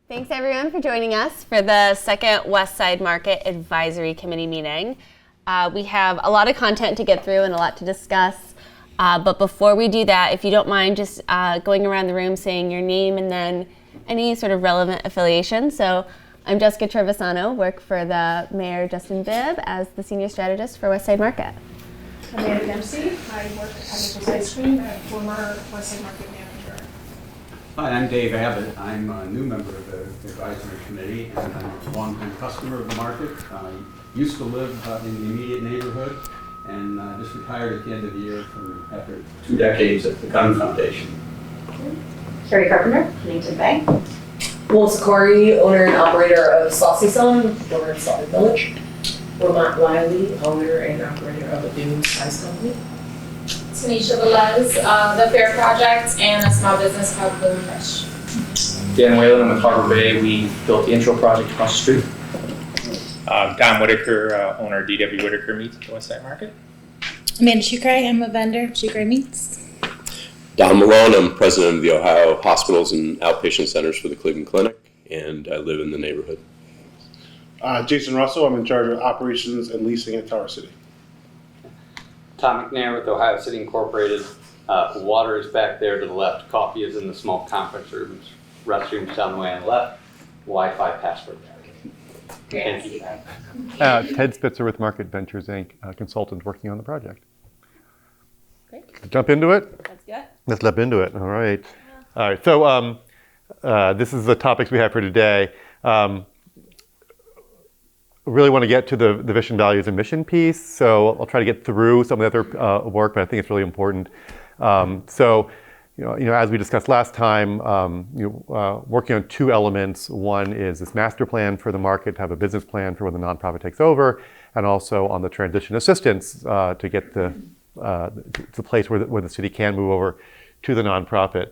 Thanks everyone for joining us for the second West Side Market Advisory Committee meeting. We have a lot of content to get through and a lot to discuss. But before we do that, if you don't mind just going around the room saying your name and then any sort of relevant affiliation. So I'm Jessica Trevisano, work for the Mayor Justin Bibb as the Senior Strategist for West Side Market. Amanda Dempsey. I work at Apple's Ice Cream, a former West Side Market manager. Hi, I'm Dave Abbott. I'm a new member of the advisory committee, and I'm a longtime customer of the market. I used to live in the immediate neighborhood, and just retired at the end of the year after 2 decades at the Gun Foundation. Carrie Carpenter, Huntington Bay. Melissa Corey, owner and operator of Saucy Song, over in Salt Lake Village. Vermont Wiley, owner and operator of a Dunes Spice Company. Tanisha Velez, the Fair Project, and a small business called Blue Fresh. Dan Whalen, I'm with Harbor Bay. We built the intro project across the street. Don Whitaker, owner of DW Whitaker Meats at the West Side Market. Amanda Shukray, I'm a vendor of Shukray Meats. Don Malone, I'm president of the Ohio Hospitals and Outpatient Centers for the Cleveland Clinic, and I live in the neighborhood. Jason Russell, I'm in charge of operations and leasing at Tower City. Tom McNair with Ohio City Incorporated. Water is back there to the left. Coffee is in the small conference rooms. Restrooms down the way on the left. Wi-Fi password. Thank you. Ted Spitzer with Market Ventures, Inc., consultant working on the project. Great. Let's jump into it? Let's go. Let's jump into it. All right. All right. So this is the topics we have for today. Really want to get to the vision, values, and mission piece. So I'll try to get through some of the other work, but I think it's really important. So, as we discussed last time, working on 2 elements. One is this master plan for the market, to have a business plan for when the nonprofit takes over, and also on the transition assistance to get to the place where the city can move over to the nonprofit.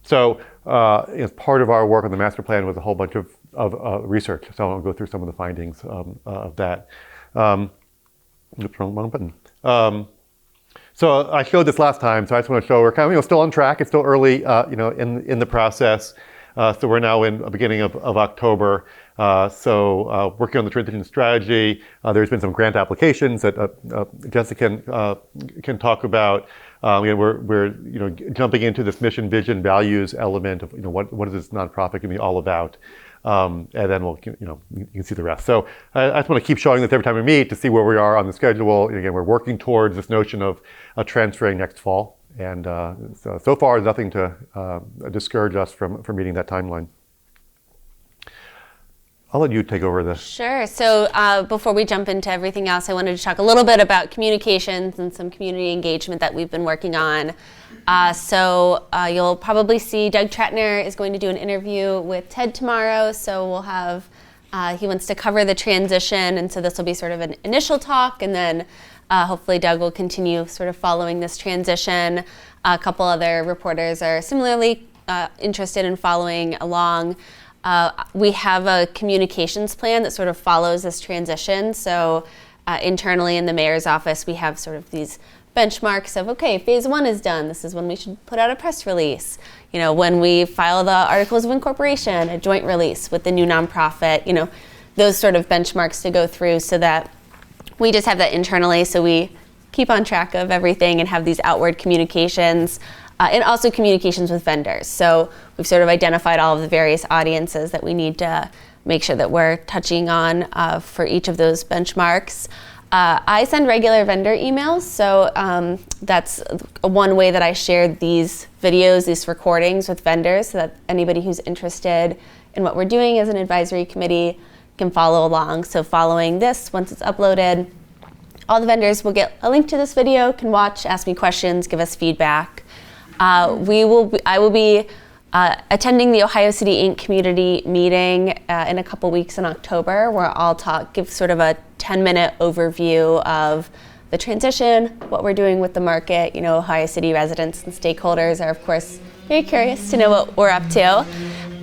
So as part of our work on the master plan was a whole bunch of research. So I'll go through some of the findings of that. Oops, wrong button. So I showed this last time, so I just want to show we're kind of still on track. It's still early, in the process. So we're now in the beginning of October. So working on the transition strategy. There's been some grant applications that Jessica can talk about. We're jumping into this mission, vision, values element of what is this nonprofit going to be all about. And then we'll, you can see the rest. So I just want to keep showing this every time we meet to see where we are on the schedule. Again, we're working towards this notion of transferring next fall. And so far, there's nothing to discourage us from meeting that timeline. I'll let you take over this. Sure. So before we jump into everything else, I wanted to talk a little bit about communications and some community engagement that we've been working on. So you'll probably see Doug Tretner is going to do an interview with Ted tomorrow. So we'll have, he wants to cover the transition. And so this will be sort of an initial talk. And then hopefully Doug will continue sort of following this transition. A couple other reporters are similarly interested in following along. We have a communications plan that sort of follows this transition. So internally in the mayor's office, we have sort of these benchmarks of, okay, phase 1 is done. This is when we should put out a press release. When we file the articles of incorporation, a joint release with the new nonprofit, those sort of benchmarks to go through so that we just have that internally so we keep on track of everything and have these outward communications. And also communications with vendors. So we've sort of identified all of the various audiences that we need to make sure that we're touching on for each of those benchmarks. I send regular vendor emails, so that's one way that I shared these videos, these recordings with vendors so that anybody who's interested in what we're doing as an advisory committee can follow along. So following this, once it's uploaded, all the vendors will get a link to this video, can watch, ask me questions, give us feedback. I will be attending the Ohio City Inc. community meeting in a couple weeks in October, where I'll give sort of a 10-minute overview of the transition, what we're doing with the market. Ohio City residents and stakeholders are, of course, very curious to know what we're up to.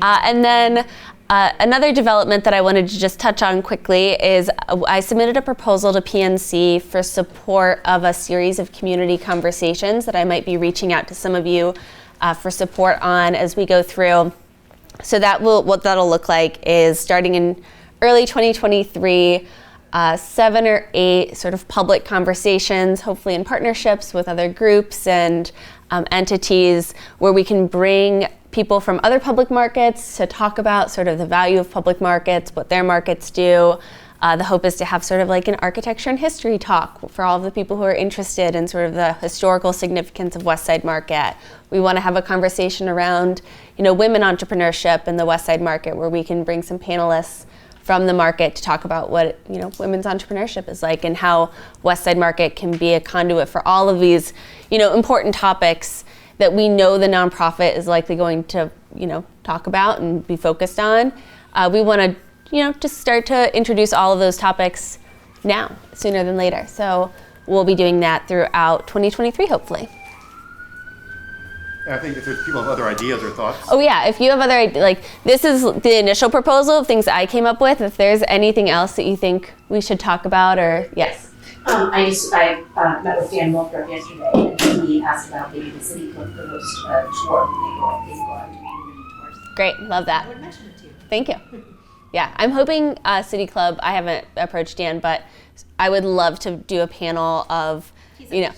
And then another development that I wanted to just touch on quickly is I submitted a proposal to PNC for support of a series of community conversations that I might be reaching out to some of you for support on as we go through. So what that'll look like is starting in early 2023, 7 or 8 sort of public conversations, hopefully in partnerships with other groups and entities, where we can bring people from other public markets to talk about sort of the value of public markets, what their markets do. The hope is to have sort of like an architecture and history talk for all of the people who are interested in sort of the historical significance of West Side Market. We want to have a conversation around, women entrepreneurship in the West Side Market, where we can bring some panelists from the market to talk about what, women's entrepreneurship is like, and how West Side Market can be a conduit for all of these, important topics that we know the nonprofit is likely going to, talk about and be focused on. We want to just start to introduce all of those topics now, sooner than later. So we'll be doing that throughout 2023, hopefully. I think if there's people have other ideas or thoughts. Oh yeah, if you have other, this is the initial proposal of things I came up with. If there's anything else that you think we should talk about, or yes. I met with Dan Wolfberg yesterday, and he asked about maybe the city could host a tour when they go out to community tours. Great, love that. I would mention it to you. Thank you. Yeah, I'm hoping City Club, I haven't approached Dan, but I would love to do a panel of, yeah,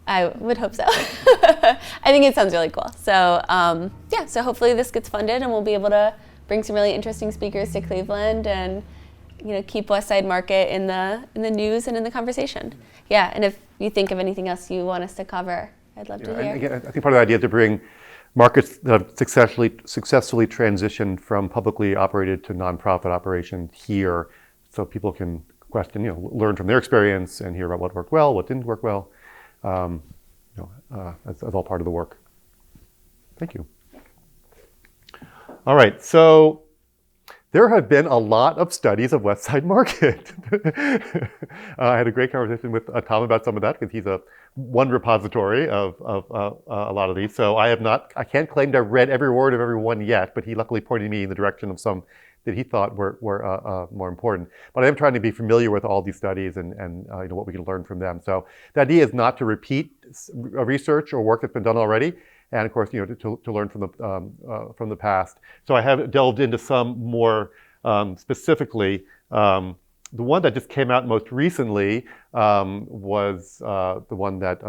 I would hope so. I think it sounds really cool. So so hopefully this gets funded and we'll be able to bring some really interesting speakers to Cleveland and keep West Side Market in the news and in the conversation. Yeah, and if you think of anything else you want us to cover, I'd love to hear. Again, I think part of the idea is to bring markets that have successfully transitioned from publicly operated to nonprofit operation here, so people can question, learn from their experience and hear about what worked well, what didn't work well. That's all part of the work. Thank you. All right, so there have been a lot of studies of West Side Market. I had a great conversation with Tom about some of that, because he's one repository of a lot of these. So I can't claim to have read every word of every one yet, but he luckily pointed me in the direction of some that he thought were more important. But I am trying to be familiar with all these studies and what we can learn from them. So the idea is not to repeat research or work that's been done already, and of course, to learn from the past. So I have delved into some more specifically. The one that just came out most recently was the one that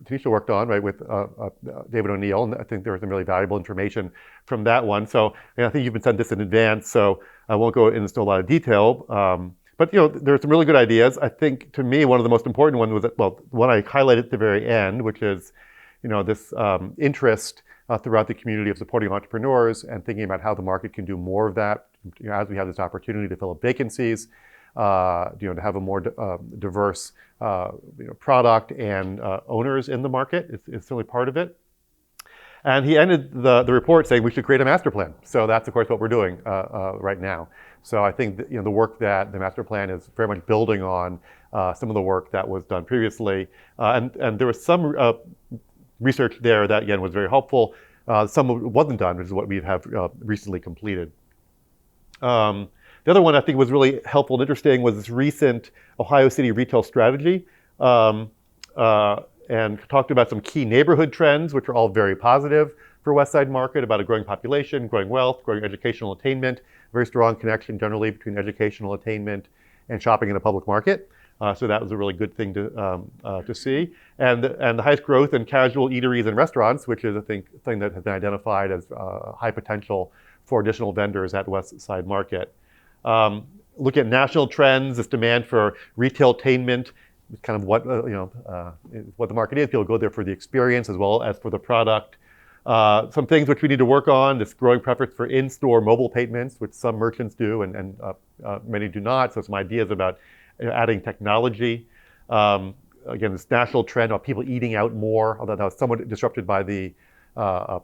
Tanisha worked on, right, with David O'Neill, and I think there was some really valuable information from that one. So I think you've been sent this in advance, so I won't go into a lot of detail. But there are some really good ideas. I think, to me, one of the most important ones was, the one I highlighted at the very end, which is this interest throughout the community of supporting entrepreneurs and thinking about how the market can do more of that, as we have this opportunity to fill up vacancies. To have a more diverse product and owners in the market is certainly part of it. And he ended the report saying we should create a master plan. So that's, of course, what we're doing right now. So I think that, the work that the master plan is very much building on some of the work that was done previously. And there was some research there that, again, was very helpful. Some wasn't done, which is what we have recently completed. The other one I think was really helpful and interesting was this recent Ohio City retail strategy, and talked about some key neighborhood trends, which are all very positive for West Side Market, about a growing population, growing wealth, growing educational attainment, very strong connection generally between educational attainment and shopping in a public market. So that was a really good thing to see. And the highest growth in casual eateries and restaurants, which is, I think, a thing that has been identified as high potential for additional vendors at West Side Market. Look at national trends, this demand for retail-tainment, kind of what what the market is. People go there for the experience as well as for the product. Some things which we need to work on, this growing preference for in-store mobile payments, which some merchants do and many do not. So some ideas about adding technology. Again, this national trend of people eating out more, although that was somewhat disrupted by the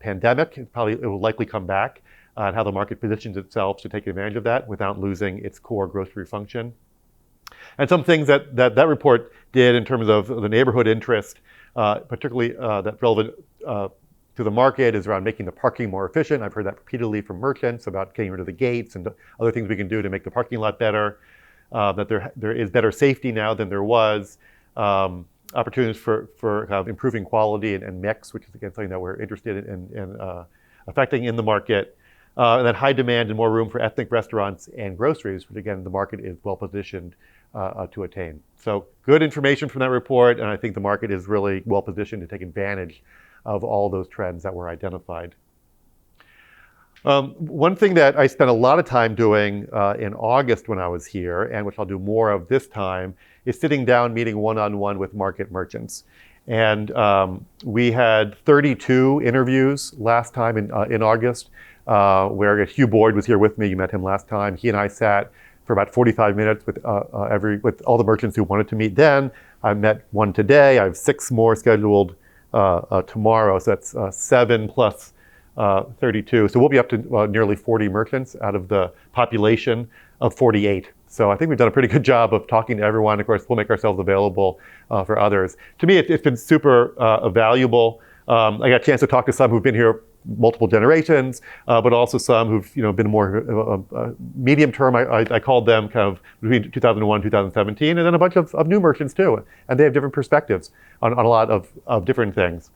pandemic. It will likely come back. And how the market positions itself to take advantage of that without losing its core grocery function. And some things that report did in terms of the neighborhood interest, particularly that's relevant to the market, is around making the parking more efficient. I've heard that repeatedly from merchants about getting rid of the gates and other things we can do to make the parking lot better, that there is better safety now than there was, opportunities for kind of improving quality and mix, which is, again, something that we're interested in affecting in the market. And then high demand and more room for ethnic restaurants and groceries, which again, the market is well positioned to attain. So good information from that report, and I think the market is really well positioned to take advantage of all those trends that were identified. One thing that I spent a lot of time doing in August when I was here, and which I'll do more of this time, is sitting down meeting one-on-one with market merchants. And we had 32 interviews last time in August, where Hugh Boyd was here with me. You met him last time. He and I sat for about 45 minutes with all the merchants who wanted to meet then. I met one today. I have 6 more scheduled tomorrow. So that's 7 plus 32. So we'll be up to nearly 40 merchants out of the population of 48. So I think we've done a pretty good job of talking to everyone. Of course, we'll make ourselves available for others. To me, it's been super valuable. I got a chance to talk to some who've been here multiple generations, but also some who've been more medium term. I called them kind of between 2001 2017, and then a bunch of new merchants too. And they have different perspectives on a lot of different things.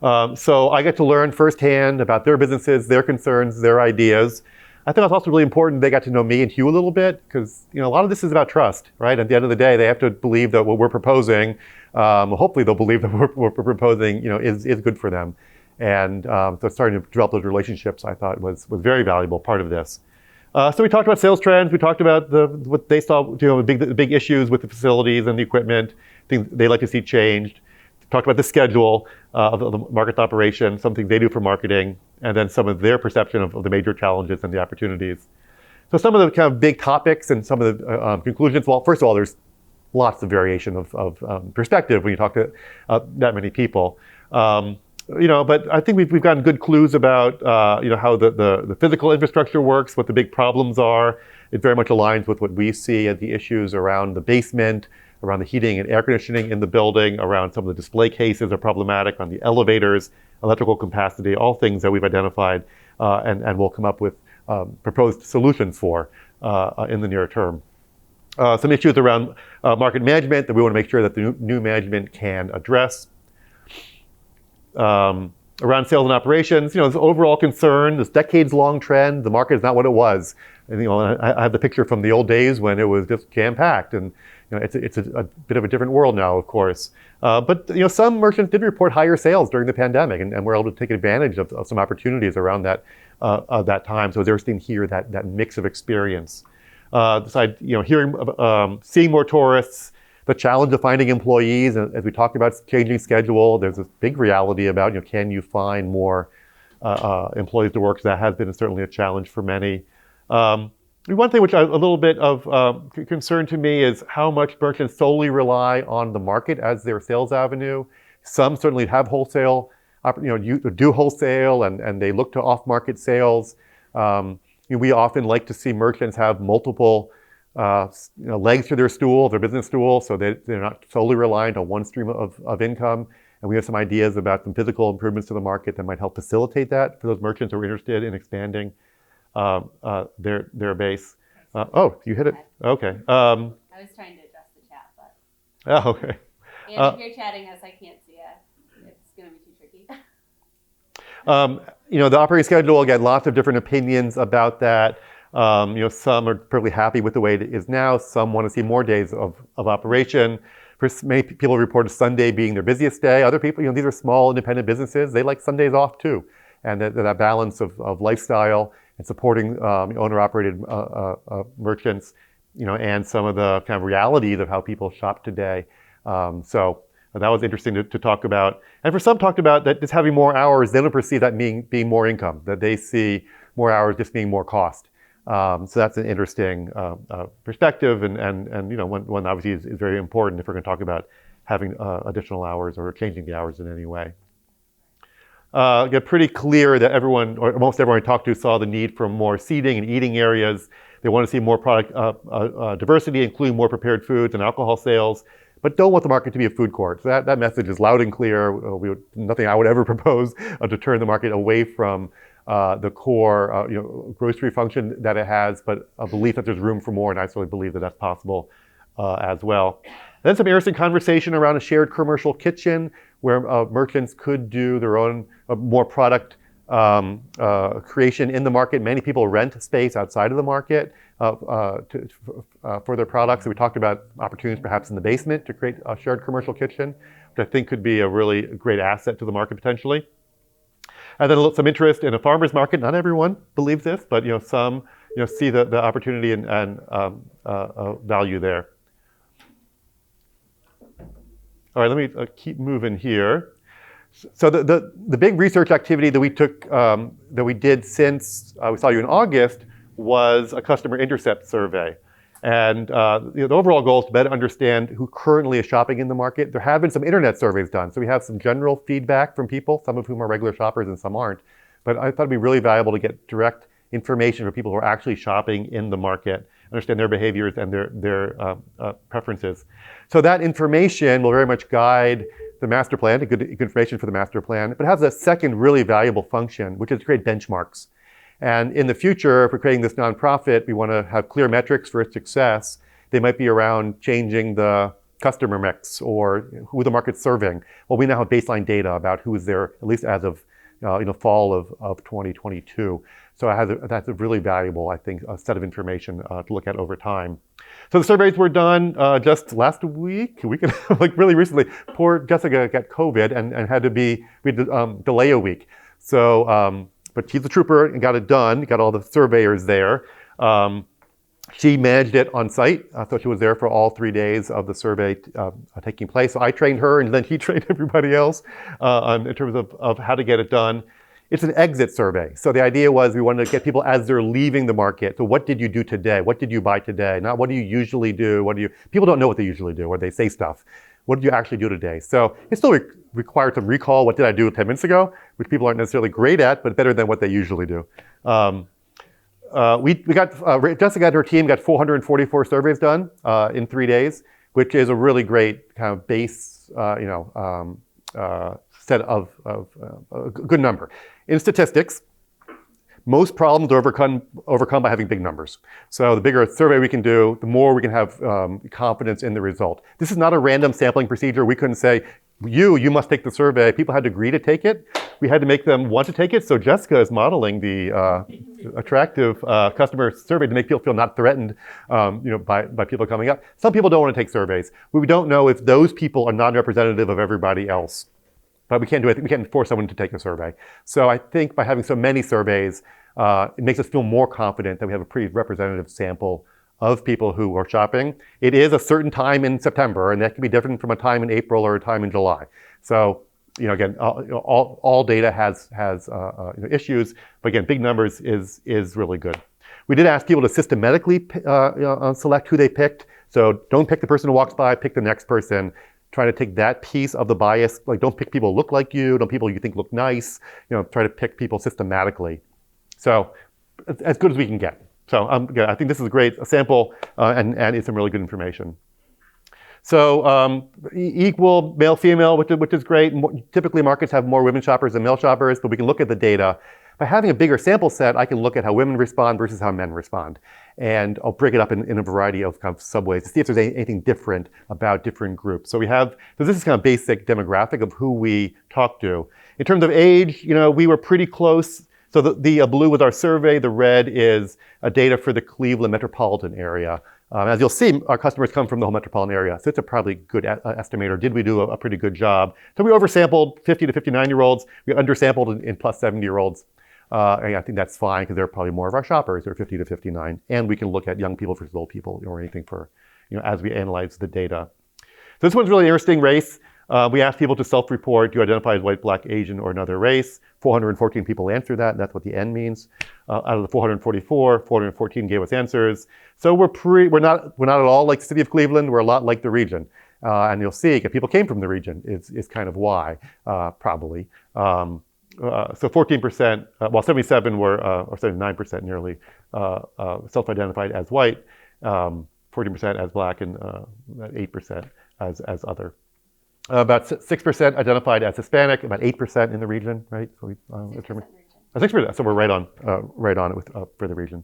So I get to learn firsthand about their businesses, their concerns, their ideas. I think it's also really important they got to know me and Hugh a little bit, because a lot of this is about trust, right? At the end of the day, they have to believe that what we're proposing, hopefully they'll believe that what we're proposing, is good for them. And so starting to develop those relationships, I thought was very valuable part of this. So we talked about sales trends. We talked about what they saw, the big issues with the facilities and the equipment, things they like to see changed. Talked about the schedule of the market operation, something they do for marketing, and then some of their perception of the major challenges and the opportunities. So some of the kind of big topics and some of the conclusions. Well, first of all, there's lots of variation of perspective when you talk to that many people. But I think we've gotten good clues about how the physical infrastructure works, what the big problems are. It very much aligns with what we see as the issues around the basement, around the heating and air conditioning in the building, around some of the display cases are problematic, on the elevators, electrical capacity, all things that we've identified and will come up with proposed solutions for in the near term. Some issues around market management that we want to make sure that the new management can address. Around sales and operations, this overall concern, this decades-long trend, the market is not what it was. And, I have the picture from the old days when it was just jam-packed, and it's a bit of a different world now, of course. But some merchants did report higher sales during the pandemic, and were able to take advantage of some opportunities around that time. So it's interesting to hear that mix of experience. Seeing more tourists, the challenge of finding employees, as we talked about changing schedule, there's this big reality about, can you find more employees to work? So that has been certainly a challenge for many. One thing which a little bit of concern to me is how much merchants solely rely on the market as their sales avenue. Some certainly have wholesale, do wholesale, and they look to off-market sales. We often like to see merchants have multiple legs to their stool, their business stool, so they're not solely reliant on one stream of income. And we have some ideas about some physical improvements to the market that might help facilitate that for those merchants who are interested in expanding their base. Oh, you hit it? Okay. I was trying to adjust the chat, but. Oh, okay. And if you're chatting us, I can't see it. It's going to be too tricky. The operating schedule, again, lots of different opinions about that. Some are perfectly happy with the way it is now. Some want to see more days of operation. For many people report Sunday being their busiest day. Other people, these are small independent businesses. They like Sundays off too. And that balance of lifestyle and supporting owner-operated merchants, and some of the kind of realities of how people shop today. So that was interesting to talk about. And for some, talked about that just having more hours, they don't perceive that being more income, that they see more hours just being more cost. So that's an interesting perspective, and one obviously is very important if we're going to talk about having additional hours or changing the hours in any way. Get pretty clear that everyone, or most everyone I talked to, saw the need for more seating and eating areas. They want to see more product diversity, including more prepared foods and alcohol sales, but don't want the market to be a food court. So that message is loud and clear. Nothing I would ever propose to turn the market away from the core grocery function that it has, but a belief that there's room for more, and I certainly believe that that's possible as well. Then some interesting conversation around a shared commercial kitchen where merchants could do their own more product creation in the market. Many people rent space outside of the market for their products. So we talked about opportunities perhaps in the basement to create a shared commercial kitchen, which I think could be a really great asset to the market potentially. And then some interest in a farmer's market. Not everyone believes this, but some see the opportunity and value there. All right, let me keep moving here. So the big research activity that we took, that we did since we saw you in August was a customer Intercept survey. And the overall goal is to better understand who currently is shopping in the market. There have been some internet surveys done, so we have some general feedback from people, some of whom are regular shoppers and some aren't. But I thought it'd be really valuable to get direct information from people who are actually shopping in the market, understand their behaviors and their preferences. So that information will very much guide the master plan, good information for the master plan, but it has a second really valuable function, which is to create benchmarks. And in the future, if we're creating this nonprofit, we want to have clear metrics for its success. They might be around changing the customer mix or who the market's serving. Well, we now have baseline data about who is there, at least as of fall of 2022. So that's a really valuable, I think, set of information to look at over time. So the surveys were done just last week, like really recently. Poor Jessica got COVID and we had to delay a week. So, but she's a trooper and got it done, got all the surveyors there. She managed it on site, so she was there for all 3 days of the survey taking place. So I trained her and then he trained everybody else in terms of how to get it done. It's an exit survey. So the idea was we wanted to get people as they're leaving the market. So what did you do today? What did you buy today? Not what do you usually do? People don't know what they usually do, or they say stuff. What did you actually do today? So it still requires some recall. What did I do 10 minutes ago? Which people aren't necessarily great at, but better than what they usually do. Jessica and her team got 444 surveys done in 3 days, which is a really great kind of base, set of a good number. In statistics, most problems are overcome by having big numbers. So the bigger a survey we can do, the more we can have confidence in the result. This is not a random sampling procedure. We couldn't say, you must take the survey. People had to agree to take it. We had to make them want to take it. So Jessica is modeling the attractive customer survey to make people feel not threatened by people coming up. Some people don't want to take surveys. We don't know if those people are non-representative of everybody else. But we can't do it. We can't force someone to take a survey. So I think by having so many surveys, it makes us feel more confident that we have a pretty representative sample of people who are shopping. It is a certain time in September, and that can be different from a time in April or a time in July. So, again, all data has issues, but again, big numbers is really good. We did ask people to systematically select who they picked. So don't pick the person who walks by, pick the next person. Trying to take that piece of the bias, like don't pick people who look like you, don't people you think look nice, try to pick people systematically. So as good as we can get. So I think this is a great sample and it's some really good information. So equal male-female, which is great. Typically markets have more women shoppers than male shoppers, but we can look at the data. By having a bigger sample set, I can look at how women respond versus how men respond. And I'll break it up in a variety of kind of subways to see if there's anything different about different groups. So this is kind of basic demographic of who we talk to. In terms of age, we were pretty close. So the blue was our survey, the red is data for the Cleveland metropolitan area. As you'll see, our customers come from the whole metropolitan area, so it's a probably good estimator. Did we do a pretty good job? So we oversampled 50 to 59-year-olds. We undersampled in plus 70-year-olds. And I think that's fine because they're probably more of our shoppers. They're 50 to 59. And we can look at young people versus old people or anything for, as we analyze the data. So this one's really interesting race. We asked people to self-report, do you identify as white, black, Asian, or another race? 414 people answered that. That's what the N means. Out of the 444, 414 gave us answers. So we're not at all like the city of Cleveland. We're a lot like the region. And you'll see if people came from the region is kind of why, probably. So 14%, 77 were, or 79% nearly, self-identified as white, 14% as black, and 8% as other. About 6% identified as Hispanic, about 8% in the region, right? So we determined 6%. So we're right on it with for the region.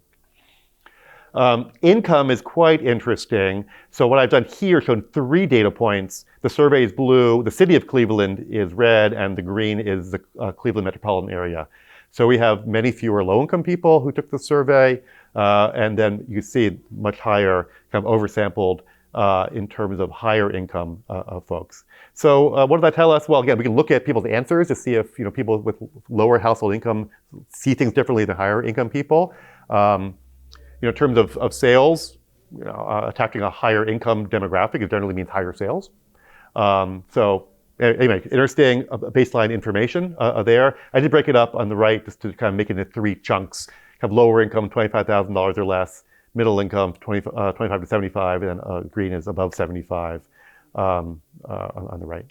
Income is quite interesting. So what I've done here shown 3 data points. The survey is blue, the city of Cleveland is red, and the green is the Cleveland metropolitan area. So we have many fewer low-income people who took the survey, and then you see much higher kind of oversampled in terms of higher income folks. So what does that tell us? Well, again, we can look at people's answers to see if people with lower household income see things differently than higher income people. In terms of sales, attacking a higher income demographic, it generally means higher sales. So anyway, interesting baseline information there. I did break it up on the right just to kind of make it into 3 chunks. Have lower income, $25,000 or less, middle income, 25 to 75, and green is above 75 on the right.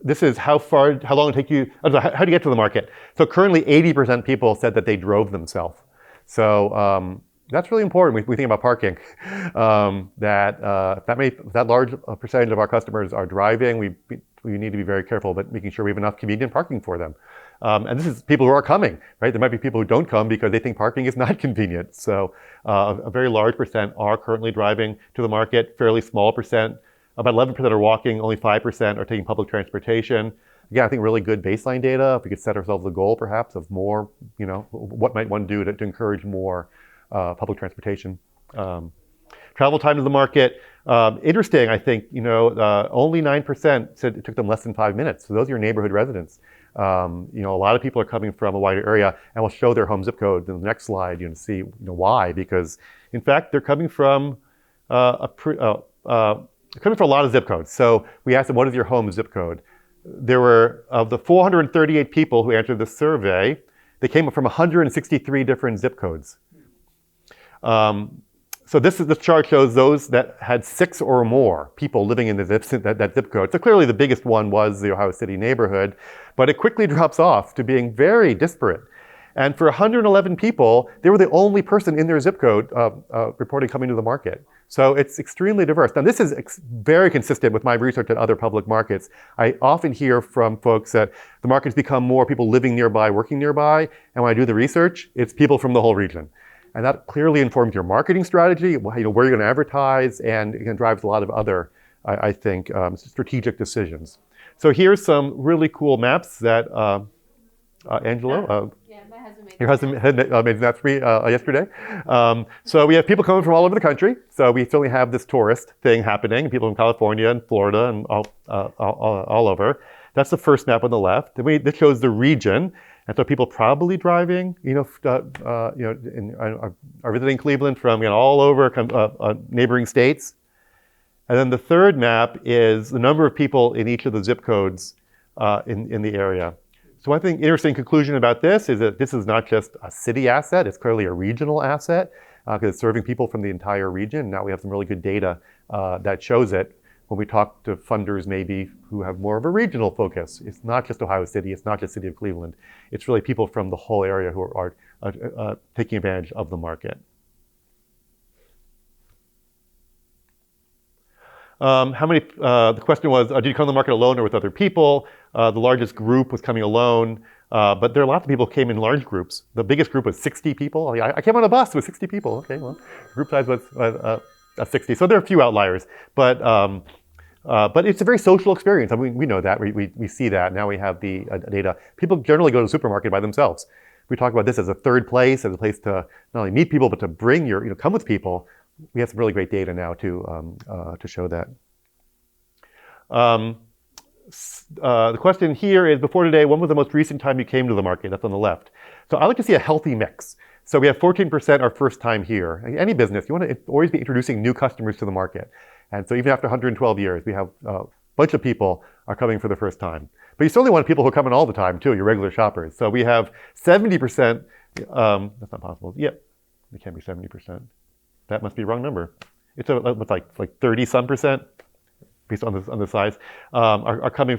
This is how long it take you, how do you get to the market? So currently 80% people said that they drove themselves. So that's really important. We think about parking. That large percentage of our customers are driving, we need to be very careful about making sure we have enough convenient parking for them. And this is people who are coming, right? There might be people who don't come because they think parking is not convenient. So a very large percent are currently driving to the market, fairly small percent. About 11% are walking, only 5% are taking public transportation. Again, I think really good baseline data. If we could set ourselves a goal perhaps of more, what might one do to encourage more public transportation. Travel time to the market, interesting, I think, only 9% said it took them less than 5 minutes. So those are your neighborhood residents. A lot of people are coming from a wider area, and we'll show their home zip code in the next slide, to see why. Because in fact, they're coming from a lot of zip codes. So we asked them, what is your home zip code? There were, of the 438 people who answered the survey, they came from 163 different zip codes. So this chart shows those that had 6 or more people living in that zip code. So clearly the biggest one was the Ohio City neighborhood, but it quickly drops off to being very disparate. And for 111 people, they were the only person in their zip code reporting coming to the market. So it's extremely diverse. Now this is very consistent with my research at other public markets. I often hear from folks that the market's become more people living nearby, working nearby, and when I do the research, it's people from the whole region. And that clearly informs your marketing strategy, where you're going to advertise, and it drives a lot of other, I think, strategic decisions. So here's some really cool maps that Angelo, your husband made maps for me yesterday. So we have people coming from all over the country. So we certainly have this tourist thing happening, people from California and Florida and all over. That's the first map on the left. This shows the region. And so people probably driving, are visiting Cleveland from all over neighboring states. And then the third map is the number of people in each of the zip codes in the area. So I think interesting conclusion about this is that this is not just a city asset, it's clearly a regional asset because it's serving people from the entire region. Now we have some really good data that shows it when we talk to funders maybe who have more of a regional focus. It's not just Ohio City, it's not just City of Cleveland. It's really people from the whole area who are taking advantage of the market. The question was, did you come to the market alone or with other people? The largest group was coming alone, but there are lots of people who came in large groups. The biggest group was 60 people. I came on a bus with 60 people. Okay, well, group size was 60. So there are a few outliers, but it's a very social experience. I mean, we know that, we see that. Now we have the data. People generally go to the supermarket by themselves. We talk about this as a third place, as a place to not only meet people, but to bring come with people. We have some really great data now to show that. The question here is, before today, when was the most recent time you came to the market? That's on the left. So I like to see a healthy mix. So we have 14% are first time here. Any business, you want to always be introducing new customers to the market. And so even after 112 years, we have a bunch of people are coming for the first time. But you certainly want people who are coming all the time too, your regular shoppers. So we have 70%, that's not possible. Yep, it can't be 70%. That must be a wrong number. It's like 30-some%, based on the size, are coming.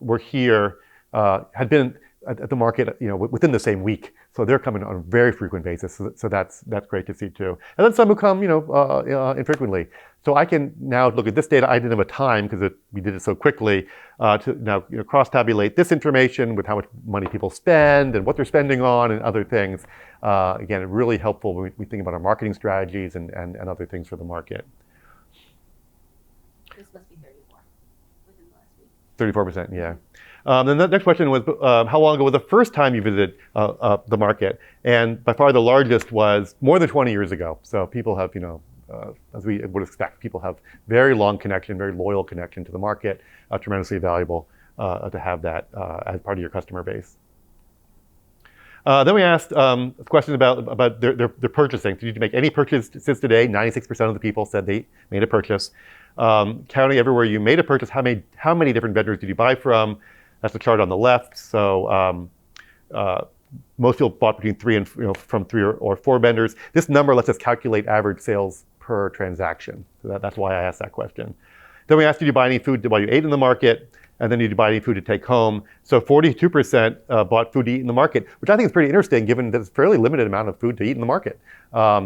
Were here, had been at the market, within the same week. So they're coming on a very frequent basis. So that's great to see too. And then some who come, infrequently. So I can now look at this data. I didn't have a time because we did it so quickly to now cross-tabulate this information with how much money people spend and what they're spending on and other things. Again, really helpful when we think about our marketing strategies and other things for the market. This must be 34 within the last week. 34%, yeah. Then the next question was, how long ago was the first time you visited the market? And by far the largest was more than 20 years ago. So people have, as we would expect, people have very long connection, very loyal connection to the market, tremendously valuable to have that as part of your customer base. Then we asked a question about their purchasing. Did you make any purchases today? 96% of the people said they made a purchase. Counting everywhere you made a purchase, how many different vendors did you buy from? That's the chart on the left. So most people bought between from three or four vendors. This number lets us calculate average sales per transaction. So that's why I asked that question. Then we asked, did you buy any food while you ate in the market? And then did you buy any food to take home? So 42% bought food to eat in the market, which I think is pretty interesting given that it's a fairly limited amount of food to eat in the market.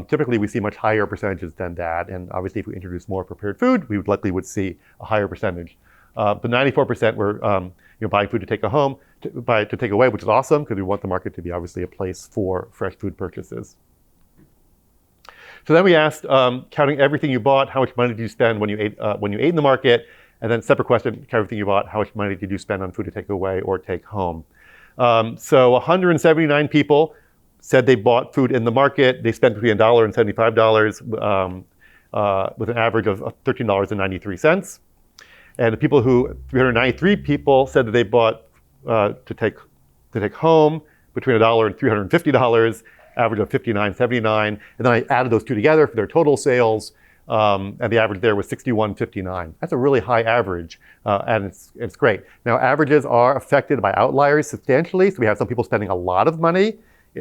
Typically we see much higher percentages than that. And obviously if we introduce more prepared food, we would see a higher percentage. But 94% were buying food to take home, to take away, which is awesome because we want the market to be obviously a place for fresh food purchases. So then we asked, counting everything you bought, how much money did you spend when you ate in the market? And then separate question, counting everything you bought, how much money did you spend on food to take away or take home? So 179 people said they bought food in the market. They spent between $1 and $75 with an average of $13.93. And the people 393 people said that they bought to take home between $1 and $350, average of $59.79. And then I added those two together for their total sales. And the average there was $61.59. That's a really high average, and it's great. Now, averages are affected by outliers substantially. So we have some people spending a lot of money.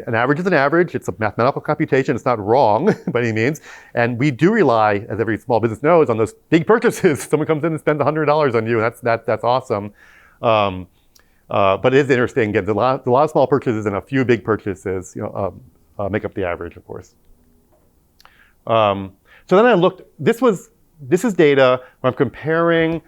An average is an average. It's a mathematical computation. It's not wrong by any means. And we do rely, as every small business knows, on those big purchases. Someone comes in and spends $100 on you. That's awesome. But it is interesting. Again, a lot of small purchases and a few big purchases, make up the average, of course. So then I looked. This is data where I'm comparing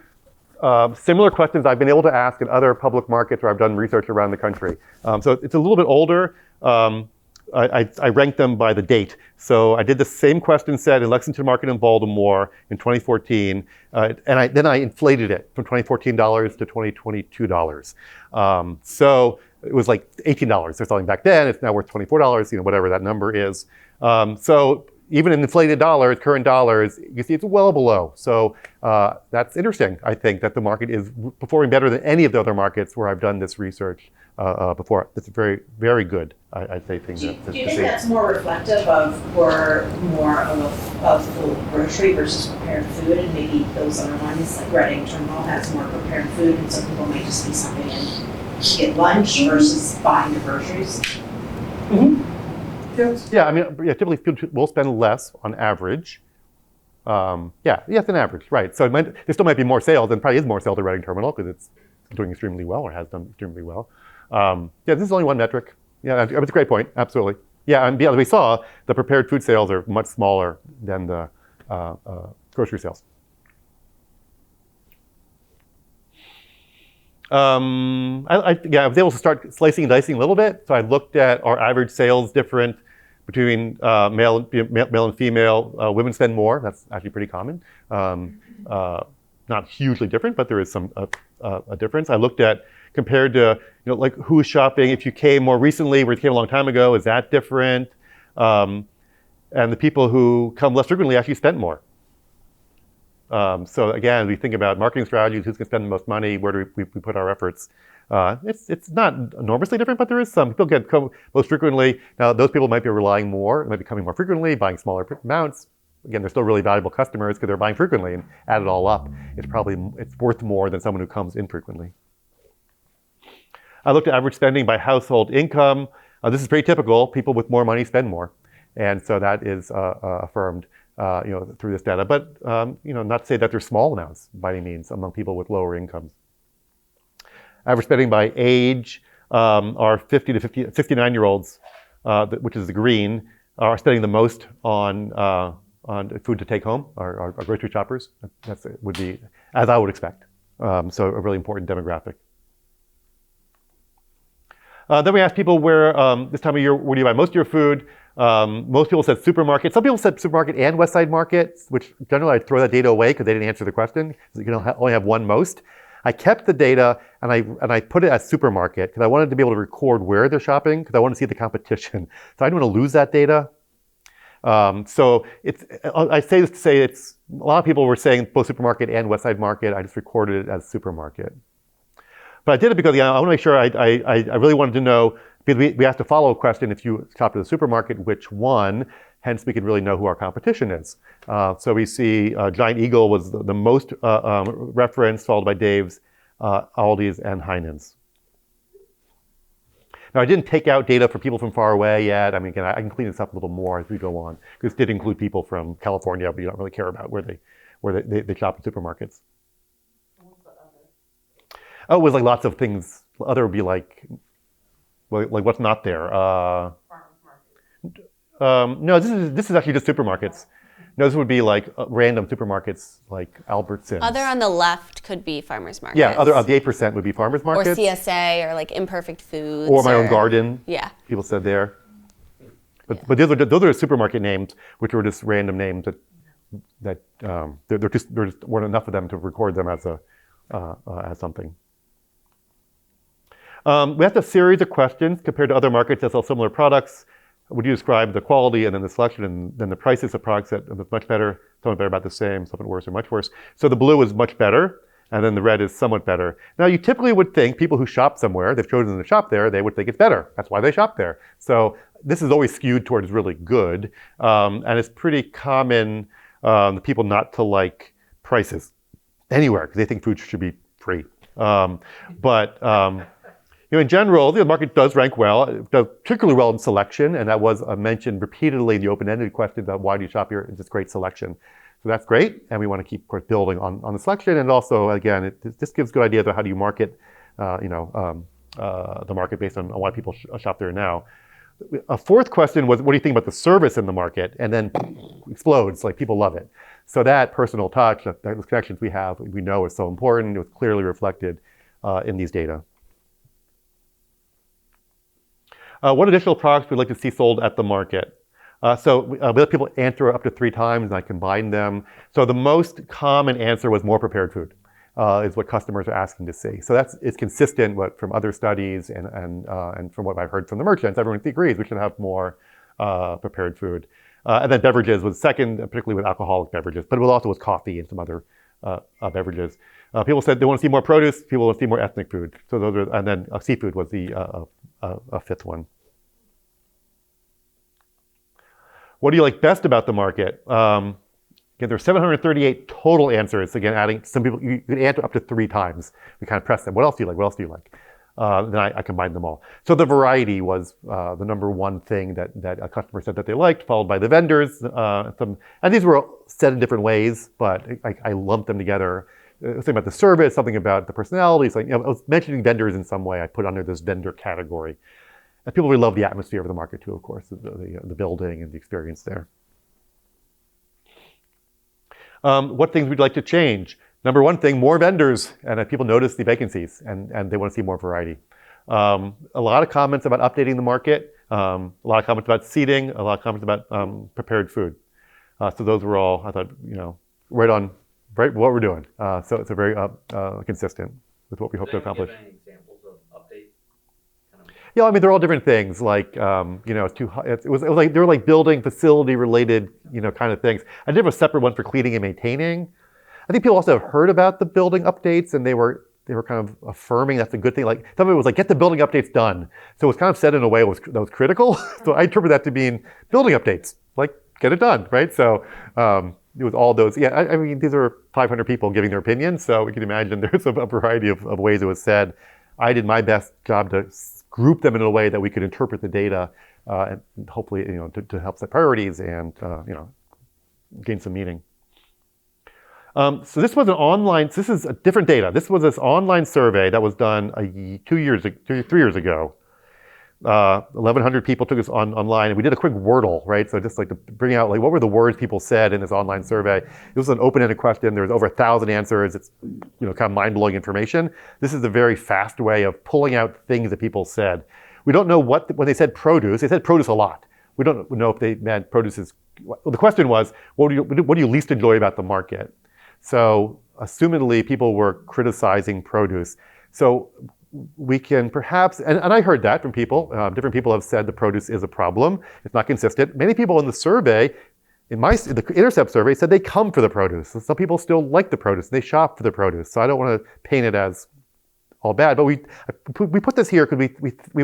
similar questions I've been able to ask in other public markets where I've done research around the country. So it's a little bit older. I ranked them by the date. So I did the same question set in Lexington Market in Baltimore in 2014, and then I inflated it from $2014 to $2022. So it was like $18 they're selling back then. It's now worth $24, whatever that number is. So even in inflated dollars, current dollars, you see it's well below. So that's interesting, I think, that the market is performing better than any of the other markets where I've done this research before. That's a very, very good, I'd say, thing to see. Do you think that's more reflective of or more of the grocery versus prepared food, and maybe those other ones, like Reading Terminal has more prepared food, and some people might just be something in to get lunch versus buying the groceries? Mm-hmm. Yeah, typically people will spend less on average. It's an average, right. So there still might be more sales, and probably is more sales at Reading Terminal because it's doing extremely well or has done extremely well. This is only one metric. Yeah, it's a great point, absolutely. Yeah, and as we saw, the prepared food sales are much smaller than the grocery sales. I was able to start slicing and dicing a little bit. So I looked at our average sales different between male and female. Women spend more. That's actually pretty common. Not hugely different, but there is some a difference. I looked at compared to like who's shopping. If you came more recently, or you came a long time ago, is that different? And the people who come less frequently actually spend more. So again, we think about marketing strategies, who's going to spend the most money, where do we put our efforts. It's not enormously different, but there is some. People come most frequently. Now, those people might be relying more, might be coming more frequently, buying smaller amounts. Again, they're still really valuable customers because they're buying frequently, and add it all up, it's worth more than someone who comes infrequently. I looked at average spending by household income. This is pretty typical. People with more money spend more, and so that is affirmed. Through this data, but not to say that there's small amounts by any means among people with lower incomes. Average spending by age, our 50 to 69-year-olds, which is the green, are spending the most on food to take home. Our grocery shoppers, would be as I would expect. So a really important demographic. Then we asked people where this time of year, where do you buy most of your food? Most people said supermarket. Some people said supermarket and West Side Market, which generally I'd throw that data away because they didn't answer the question. So you can only have one most. I kept the data and I put it as supermarket because I wanted to be able to record where they're shopping because I want to see the competition. So I didn't want to lose that data. So I say this to say a lot of people were saying both supermarket and West Side Market. I just recorded it as supermarket. But I did it because I want to make sure I really wanted to know, because we have to follow a question if you shop at the supermarket, which one, hence we can really know who our competition is. So we see Giant Eagle was the most referenced, followed by Dave's, Aldi's, and Heinen's. Now I didn't take out data for people from far away yet. I mean, again, I can clean this up a little more as we go on. This did include people from California, but you don't really care about where they shop at supermarkets. Oh, it was like lots of things. Other would be like what's not there. No, this is actually just supermarkets. No, this would be like random supermarkets like Albertsons. Other on the left could be farmers markets. Yeah, the 8% would be farmers markets. Or CSA or like Imperfect Foods. Or My Own Garden. Yeah. People said there. But those are supermarket names, which were just random names that there just weren't enough of them to record them as something. We have a series of questions compared to other markets that sell similar products. Would you describe the quality and then the selection and then the prices of products that are much better, somewhat better, about the same, somewhat worse, or much worse? So the blue is much better, and then the red is somewhat better. Now you typically would think people who shop somewhere, they've chosen to shop there, they would think it's better. That's why they shop there. So this is always skewed towards really good, and it's pretty common the people not to like prices anywhere because they think food should be free. In general, the market does rank well. It does particularly well in selection, and that was mentioned repeatedly in the open-ended question about why do you shop here? It's just great selection. So that's great, and we want to keep, of course, building on the selection. And also, again, it just gives good ideas of how do you market, the market based on why people shop there now. A fourth question was, what do you think about the service in the market? And then explodes, like people love it. So that personal touch, those connections we have, we know is so important. It was clearly reflected in these data. What additional products would you like to see sold at the market? So we let people answer up to 3 times, and I combined them. So the most common answer was more prepared food, is what customers are asking to see. So it's consistent from other studies and from what I've heard from the merchants. Everyone agrees we should have more prepared food. And then beverages was second, particularly with alcoholic beverages, but it was also with coffee and some other beverages. People said they want to see more produce. People want to see more ethnic food. So those are, and then seafood was the fifth one. What do you like best about the market? Again, there are 738 total answers. Again, adding some people, you could answer up to 3 times. We kind of press them. What else do you like? What else do you like? Then I combined them all. So the variety was the number one thing that a customer said that they liked, followed by the vendors. And these were said in different ways, but I lumped them together. Something about the service, something about the personalities. I was mentioning vendors in some way. I put under this vendor category. And people really love the atmosphere of the market too, of course, the building and the experience there. What things would you like to change? Number one thing, more vendors, and people notice the vacancies and they want to see more variety. A lot of comments about updating the market, a lot of comments about seating, a lot of comments about prepared food. So those were all, I thought, right on what we're doing. So it's a very consistent with what we hope to accomplish. Yeah, I mean, they're all different things. Like, it's too hot. It was like they were like building facility related, kind of things. I did have a separate one for cleaning and maintaining. I think people also have heard about the building updates, and they were kind of affirming that's a good thing. Like somebody was like, "Get the building updates done." So it was kind of said in a way that was critical. So I interpret that to mean building updates, like get it done, right? So it was all those. Yeah, I mean, these are 500 people giving their opinions, so we can imagine there's a variety of ways it was said. I did my best job to group them in a way that we could interpret the data and hopefully, to help set priorities and, gain some meaning. So this was this is a different data. This was this online survey that was done 3 years ago. 1,100 people took this online, and we did a quick Wordle, right? So just like to bring out what were the words people said in this online survey. It was an open-ended question. There was over 1,000 answers. It's kind of mind-blowing information. This is a very fast way of pulling out things that people said. We don't know when they said produce a lot. We don't know if they meant produce is. Well, the question was, what do you least enjoy about the market? So assumedly people were criticizing produce. So we can perhaps, and I heard that from people, different people have said the produce is a problem. It's not consistent. Many people in the survey, the Intercept survey, said they come for the produce. So some people still like the produce. They shop for the produce. So I don't want to paint it as all bad, but we put this here because we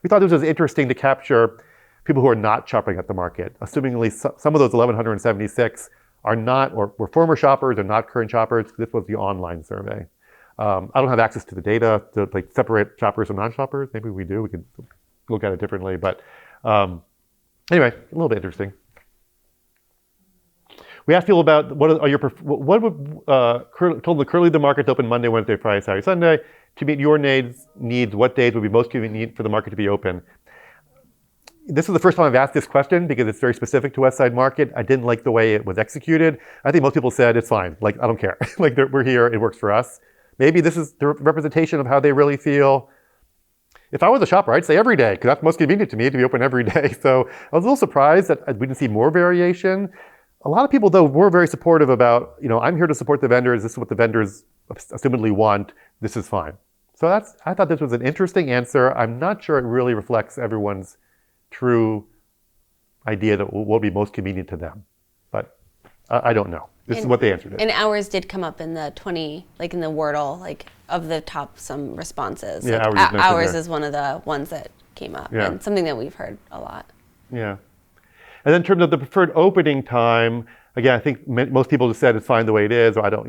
thought this was interesting to capture people who are not shopping at the market. Assumingly, some of those 1,176 are not, or were former shoppers or not current shoppers. This was the online survey. I don't have access to the data to like separate shoppers from non-shoppers. Maybe we do. We could look at it differently. But anyway, a little bit interesting. We asked people about told currently the market's open Monday, Wednesday, Friday, Saturday, Sunday. To meet your needs, what days would be most convenient for the market to be open? This is the first time I've asked this question because it's very specific to West Side Market. I didn't like the way it was executed. I think most people said it's fine. Like, I don't care. Like, we're here. It works for us. Maybe this is the representation of how they really feel. If I was a shopper, I'd say every day, because that's most convenient to me to be open every day. So I was a little surprised that we didn't see more variation. A lot of people, though, were very supportive about, I'm here to support the vendors. This is what the vendors assumedly want. This is fine. So I thought this was an interesting answer. I'm not sure it really reflects everyone's true idea that what will be most convenient to them. But I don't know. This is what they answered it. And hours did come up in the 20, like in the Wordle, like of the top some responses. Yeah, like hours is one of the ones that came up, yeah. and something that we've heard a lot. Yeah. And then in terms of the preferred opening time, again, I think most people just said it's fine the way it is, or I don't,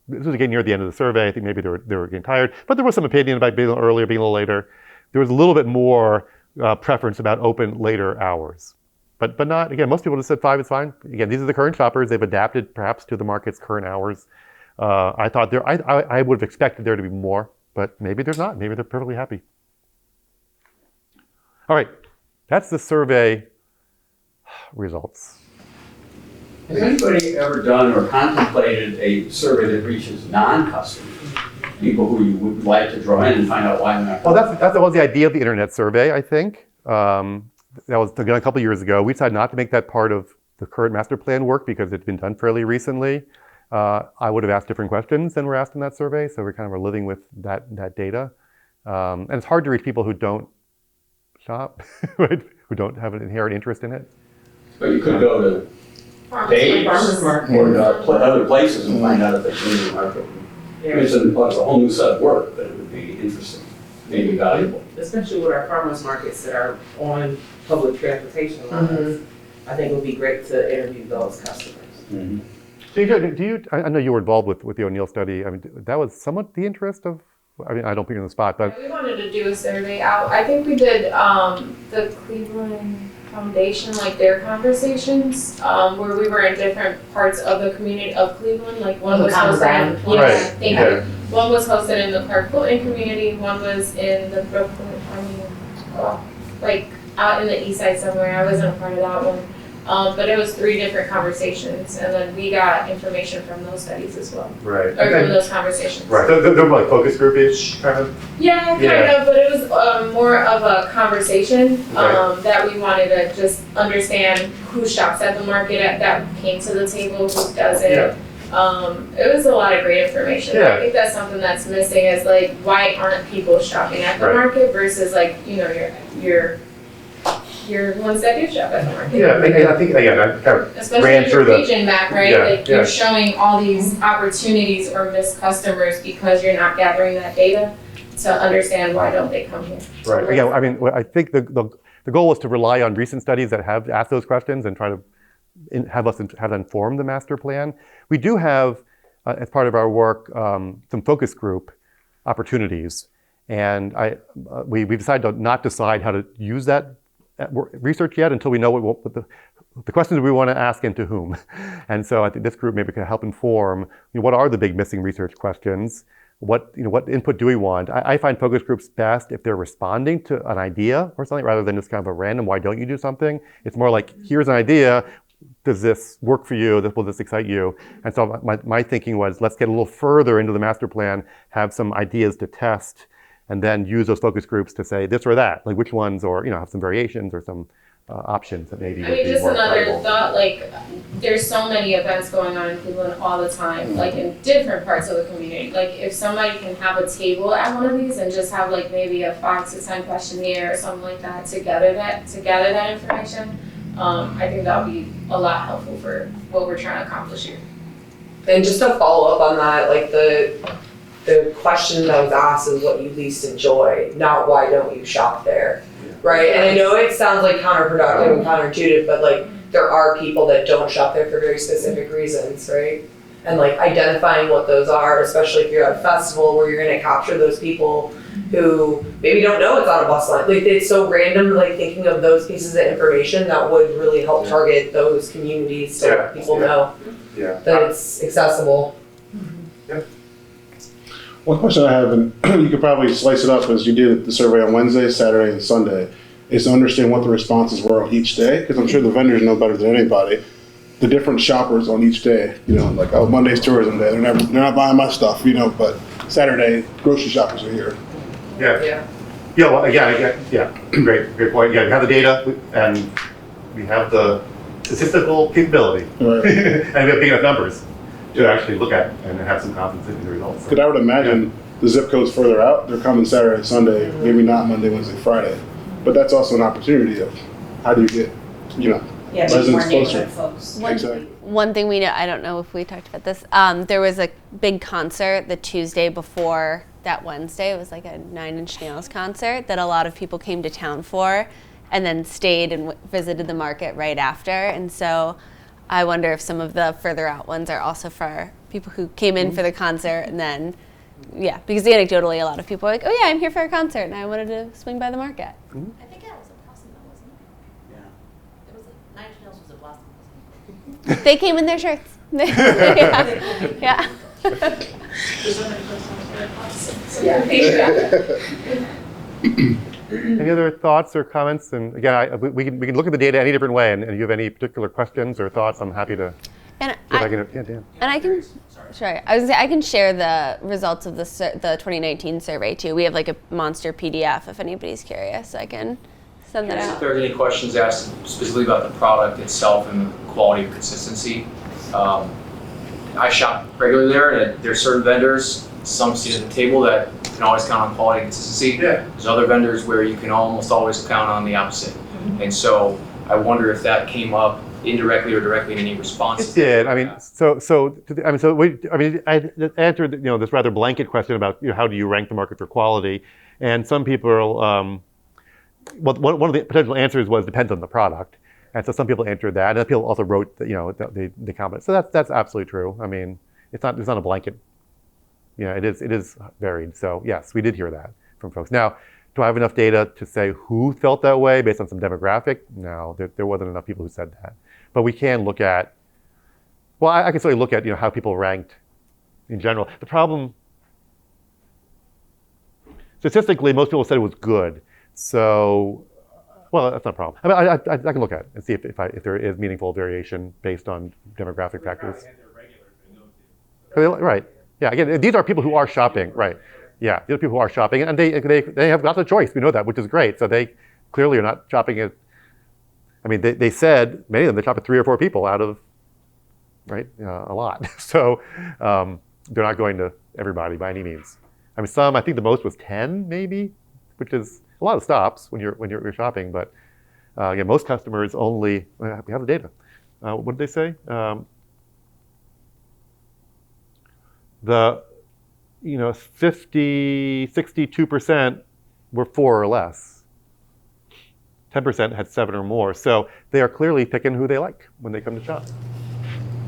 this was getting near the end of the survey. I think maybe they were getting tired, but there was some opinion about being a little earlier, being a little later. There was a little bit more preference about open later hours. But not, again, most people just said 5 is fine. Again, these are the current shoppers. They've adapted perhaps to the market's current hours. I thought I would have expected there to be more, but maybe there's not. Maybe they're perfectly happy. All right, that's the survey results. Has anybody ever done or contemplated a survey that reaches non-customers, people who you would like to draw in and find out why they're not? Well, that was the idea of the internet survey, I think. That was done a couple years ago. We decided not to make that part of the current master plan work because it's been done fairly recently. I would have asked different questions than were asked in that survey, so we kind of are living with that data. And it's hard to reach people who don't shop, right? Who don't have an inherent interest in it. But you could go to Dave's or other places and find out if there's a market. It's a whole new set of work, but it would be interesting, maybe valuable. Especially with our farmers markets that are on public transportation lines. I think it would be great to interview those customers. Mm-hmm. I know you were involved with the O'Neill study. I mean, that was somewhat the interest of, I don't put you on the spot, but. We wanted to do a survey out. I think we did the Cleveland Foundation, like their conversations, where we were in different parts of the community of Cleveland. Like one was hosted, one was hosted in the Clark Fulton community, one was in the Brooklyn, like out in the east side somewhere. I wasn't a part of that one. But it was 3 different conversations, and then we got information from those studies as well. Right. Or from those conversations. Right. So they're like focus group-ish kind of? Yeah, kind of, but it was more of a conversation that we wanted to just understand who shops at the market that came to the table, who doesn't. Yeah. It was a lot of great information. Yeah. I think that's something that's missing is like, why aren't people shopping at the market versus like, your ones that do shop at the market. Yeah, I think, again, I kind of especially ran through your region map, right? Yeah, like you're showing all these opportunities or missed customers because you're not gathering that data to understand why don't they come here. Right, again, I mean, I think the goal was to rely on recent studies that have asked those questions and try to have that inform the master plan. We do have, as part of our work, some focus group opportunities. And we decided to not decide how to use that research yet until we know what the questions we want to ask and to whom. And so I think this group maybe can help inform what are the big missing research questions. What input do we want? I find focus groups best if they're responding to an idea or something rather than just kind of a random, why don't you do something? It's more like, here's an idea. Does this work for you? Will this excite you? And so my thinking was, let's get a little further into the master plan, have some ideas to test, and then use those focus groups to say this or that, like which ones, or have some variations or some options that maybe I would mean, be just more another valuable. thought, like, there's so many events going on in Cleveland all the time, like in different parts of the community. Like, if somebody can have a table at one of these and just have like maybe a 5 to 10 questionnaire or something like that to gather that information, I think that would be a lot helpful for what we're trying to accomplish here. And just to follow up on that, like the question that was asked is what you least enjoy, not why don't you shop there, right? And I know it sounds like counterproductive and counterintuitive, but like there are people that don't shop there for very specific reasons, right? And like identifying what those are, especially if you're at a festival where you're gonna capture those people who maybe don't know it's on a bus line. Like it's so random, like thinking of those pieces of information that would really help target those communities so that people know that it's accessible. One question I have, and you could probably slice it up as you did the survey on Wednesday, Saturday, and Sunday, is to understand what the responses were on each day, because I'm sure the vendors know better than anybody the different shoppers on each day. You know, like, oh, Monday's tourism day, they're not buying my stuff, you know, but Saturday, grocery shoppers are here. Yeah, well, again, great point. Yeah, we have the data, and we have the statistical capability, and we have big enough numbers to actually look at and have some confidence in the results. Because I would imagine the zip codes further out, they're coming Saturday, Sunday, maybe not Monday, Wednesday, Friday. But that's also an opportunity of how do you get, you know, residents closer. Folks. One thing we know, I don't know if we talked about this, there was a big concert the Tuesday before that Wednesday. It was like a 9 Inch Nails concert that a lot of people came to town for and then stayed and visited the market right after. And so I wonder if some of the further out ones are also for people who came in for the concert and then, because anecdotally a lot of people are like, oh yeah, I'm here for a concert and I wanted to swing by the market. I think that was a Boston, wasn't it? Yeah. It was 9 Inch Nails was a Boston, wasn't it? They came in their shirts. Yeah. Any other thoughts or comments? And again, we can look at the data any different way. And if you have any particular questions or thoughts, I'm happy to. Dan. I can share the results of the 2019 survey too. We have like a monster PDF if anybody's curious. I can send that out. If there are any questions asked specifically about the product itself and the quality or consistency, I shop regularly there, and there's certain vendors, some seat at the table that you can always count on quality and consistency. There's other vendors where you can almost always count on the opposite. And so I wonder if that came up indirectly or directly in any responses. It did. I mean, I answered this rather blanket question about how do you rank the market for quality, and some people, one of the potential answers was depends on the product, and so some people answered that, and then people also wrote the comment. So that's absolutely true. I mean, it's not a blanket. It is varied. So yes, we did hear that from folks. Now, do I have enough data to say who felt that way based on some demographic? No, there wasn't enough people who said that. But we can look at, I can certainly look at how people ranked in general. The problem, statistically, most people said it was good. So, that's not a problem. I mean, I can look at it and see if there is meaningful variation based on demographic factors. Right. Yeah. Again, these are people who are shopping. Right. Yeah. These are people who are shopping, and they have got the choice. We know that, which is great. So they clearly are not shopping at. I mean, they said many of them they shop at 3 or 4 people out of, right, a lot. So they're not going to everybody by any means. I mean, I think the most was 10 maybe, which is a lot of stops when you're shopping. But again, most customers only we have the data. What did they say? The 62% were 4 or less. 10% had 7 or more. So they are clearly picking who they like when they come to shop.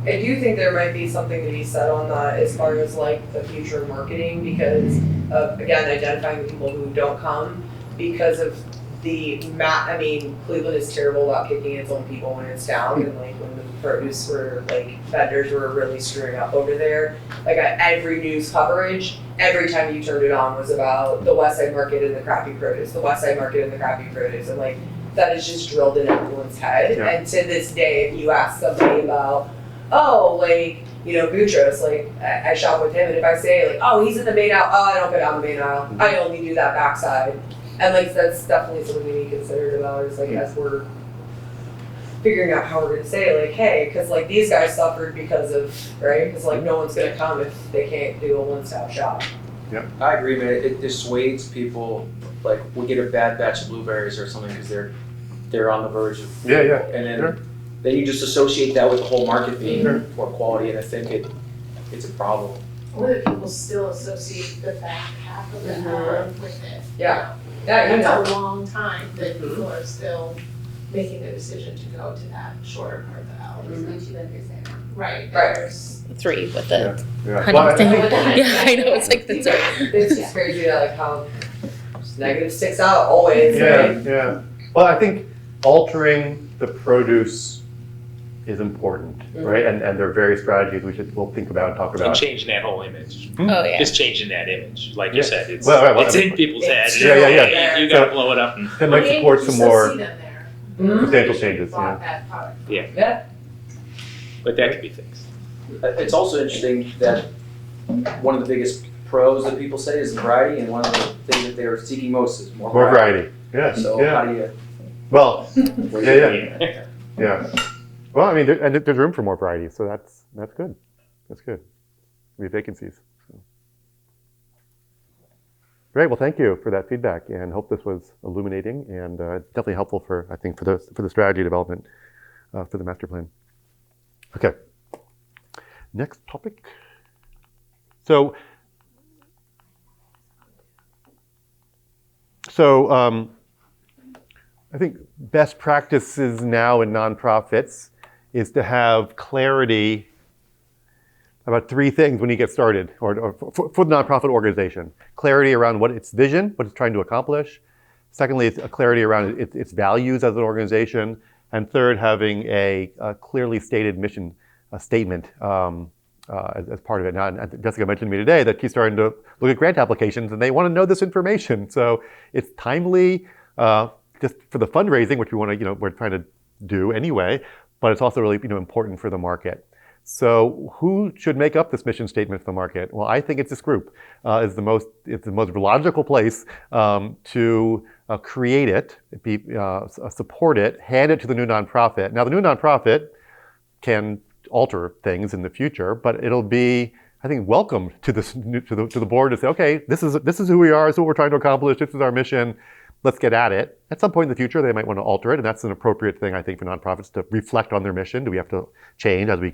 I do think there might be something to be said on that as far as like the future of marketing, because of, again, identifying the people who don't come because of Cleveland is terrible about kicking its own people when it's down, and like when the produce vendors were really screwing up over there. Like every news coverage, every time you turned it on was about the West Side Market and the crappy produce, the West Side Market and the crappy produce, and like that is just drilled in everyone's head. Yeah. And to this day, if you ask somebody about, Boutros, I shop with him, and if I say he's in the main aisle, I don't go down the main aisle. I only do that backside. And that's definitely something we need to consider about is as we're figuring out how we're gonna say like, hey, because like these guys suffered because of, right? Because like no one's gonna come if they can't do a one-stop shop. I agree, man. It dissuades people. Like we get a bad batch of blueberries or something because they're on the verge of and then then you just associate that with the whole market being poor quality, and I think it's a problem. Or that people still associate the back half of the hour with it. Yeah. Yeah, you That's know. a long time that people are still making the decision to go to that shorter part of the hour. There's only 2 vendors there. Right. Right. There's 3 with the Yeah. honey Well, I thing. think- Yeah, I know, it's like the It's just crazy that like how negative sticks out always, right? Yeah. Well, I think altering the produce is important, right? And there are various strategies we'll think about and talk And about. changing that whole image. Oh, yeah. Just changing that image. Like you Yeah. said, it's, Well, it's in people's heads. Yeah. You gotta blow it up. And, That might support some more see them there. substantial changes, Bought yeah. that product. Yeah. but that could be fixed. It's also interesting that one of the biggest pros that people say is the variety, and one of the things that they're seeking most is more More variety, yeah. So yeah. how do you? Well, yeah. Well, I mean, there's room for more variety, so that's good. That's good. We have vacancies. So. Great. Well, thank you for that feedback, and hope this was illuminating and definitely helpful for the strategy development for the master plan. Okay. Next topic. So I think best practices now in nonprofits is to have clarity about 3 things when you get started, or for the nonprofit organization. Clarity around what its vision, what it's trying to accomplish. Secondly, it's a clarity around its values as an organization. And third, having a clearly stated mission statement as part of it. Now, and Jessica mentioned to me today that she's starting to look at grant applications and they want to know this information. So it's timely just for the fundraising, which we want to, we're trying to do anyway, but it's also really, important for the market. So who should make up this mission statement for the market? Well, I think it's this group. It's the most logical place to create it, support it, hand it to the new nonprofit. Now, the new nonprofit can alter things in the future, but it'll be, I think, welcomed to the board to say, okay, this is who we are, this is what we're trying to accomplish, this is our mission. Let's get at it. At some point in the future, they might want to alter it, and that's an appropriate thing, I think, for nonprofits to reflect on their mission. Do we have to change as we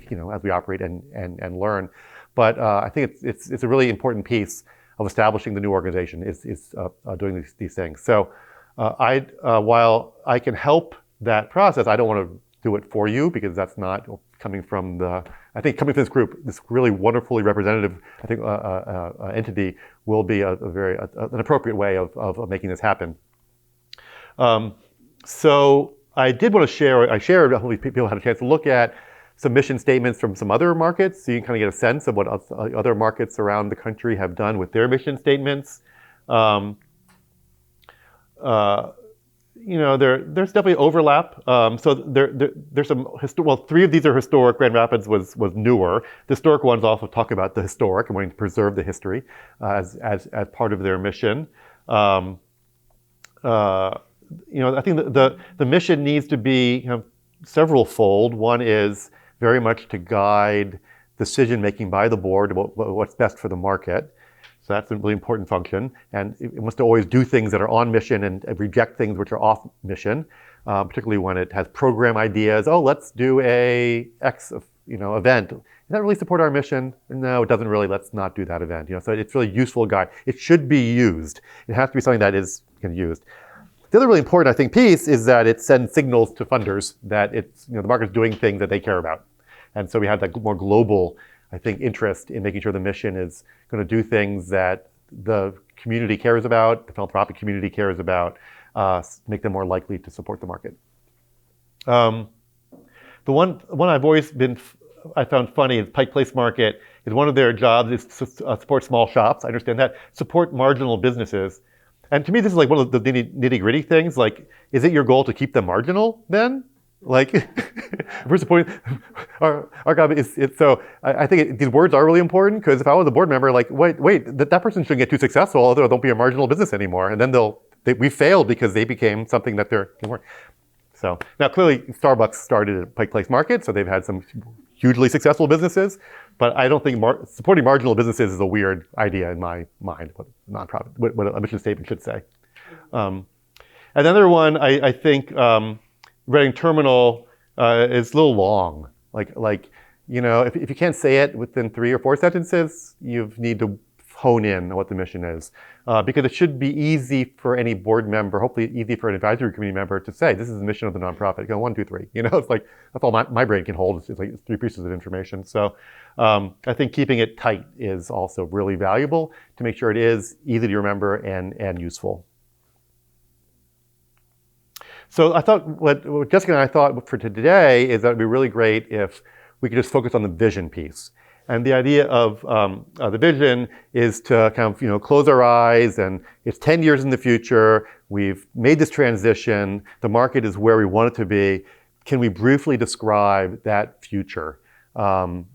operate and learn? But I think it's a really important piece of establishing the new organization is doing these things. So while I can help that process, I don't want to do it for you because that's not coming from this group, this really wonderfully representative, I think, entity will be an appropriate way of making this happen. So I did want to share, hopefully people had a chance to look at some mission statements from some other markets, so you can kind of get a sense of what other markets around the country have done with their mission statements. There's definitely overlap. So there's some 3 of these are historic. Grand Rapids was newer. The historic ones also talk about the historic and wanting to preserve the history as part of their mission. I think the mission needs to be several-fold. One is very much to guide decision-making by the board about what's best for the market. So that's a really important function. And it wants to always do things that are on mission and reject things which are off mission, particularly when it has program ideas. Oh, let's do a X event. Does that really support our mission? No, it doesn't really. Let's not do that event. So it's really useful guide. It should be used. It has to be something that is used. The other really important, I think, piece is that it sends signals to funders that it's the market's doing things that they care about. And so we have that more global, I think, interest in making sure the mission is going to do things that the community cares about, the philanthropic community cares about, make them more likely to support the market. The one I've always I found funny is Pike Place Market is one of their jobs is to support small shops. I understand that. Support marginal businesses. And to me, this is like one of the nitty-gritty things. Like, is it your goal to keep them marginal then? Like, we're supporting our job is so. I think these words are really important because if I was a board member, like, wait, that person shouldn't get too successful, although they'll be a marginal business anymore, and then we failed because they became something that they weren't. So now clearly Starbucks started at Pike Place Market, so they've had some hugely successful businesses, but I don't think supporting marginal businesses is a weird idea in my mind, what a mission statement should say. Another one, I think Reading Terminal is a little long. Like you know, if you can't say it within 3 or 4 sentences, you need to hone in on what the mission is. Because it should be easy for any board member, hopefully easy for an advisory committee member to say, this is the mission of the nonprofit. Go 1, 2, 3. You know, it's like, that's all my brain can hold. It's like 3 pieces of information. So I think keeping it tight is also really valuable to make sure it is easy to remember and useful. So I thought, what Jessica and I thought for today is that it'd be really great if we could just focus on the vision piece. And the idea of the vision is to kind of, you know, close our eyes, and it's 10 years in the future. We've made this transition. The market is where we want it to be. Can we briefly describe that future? And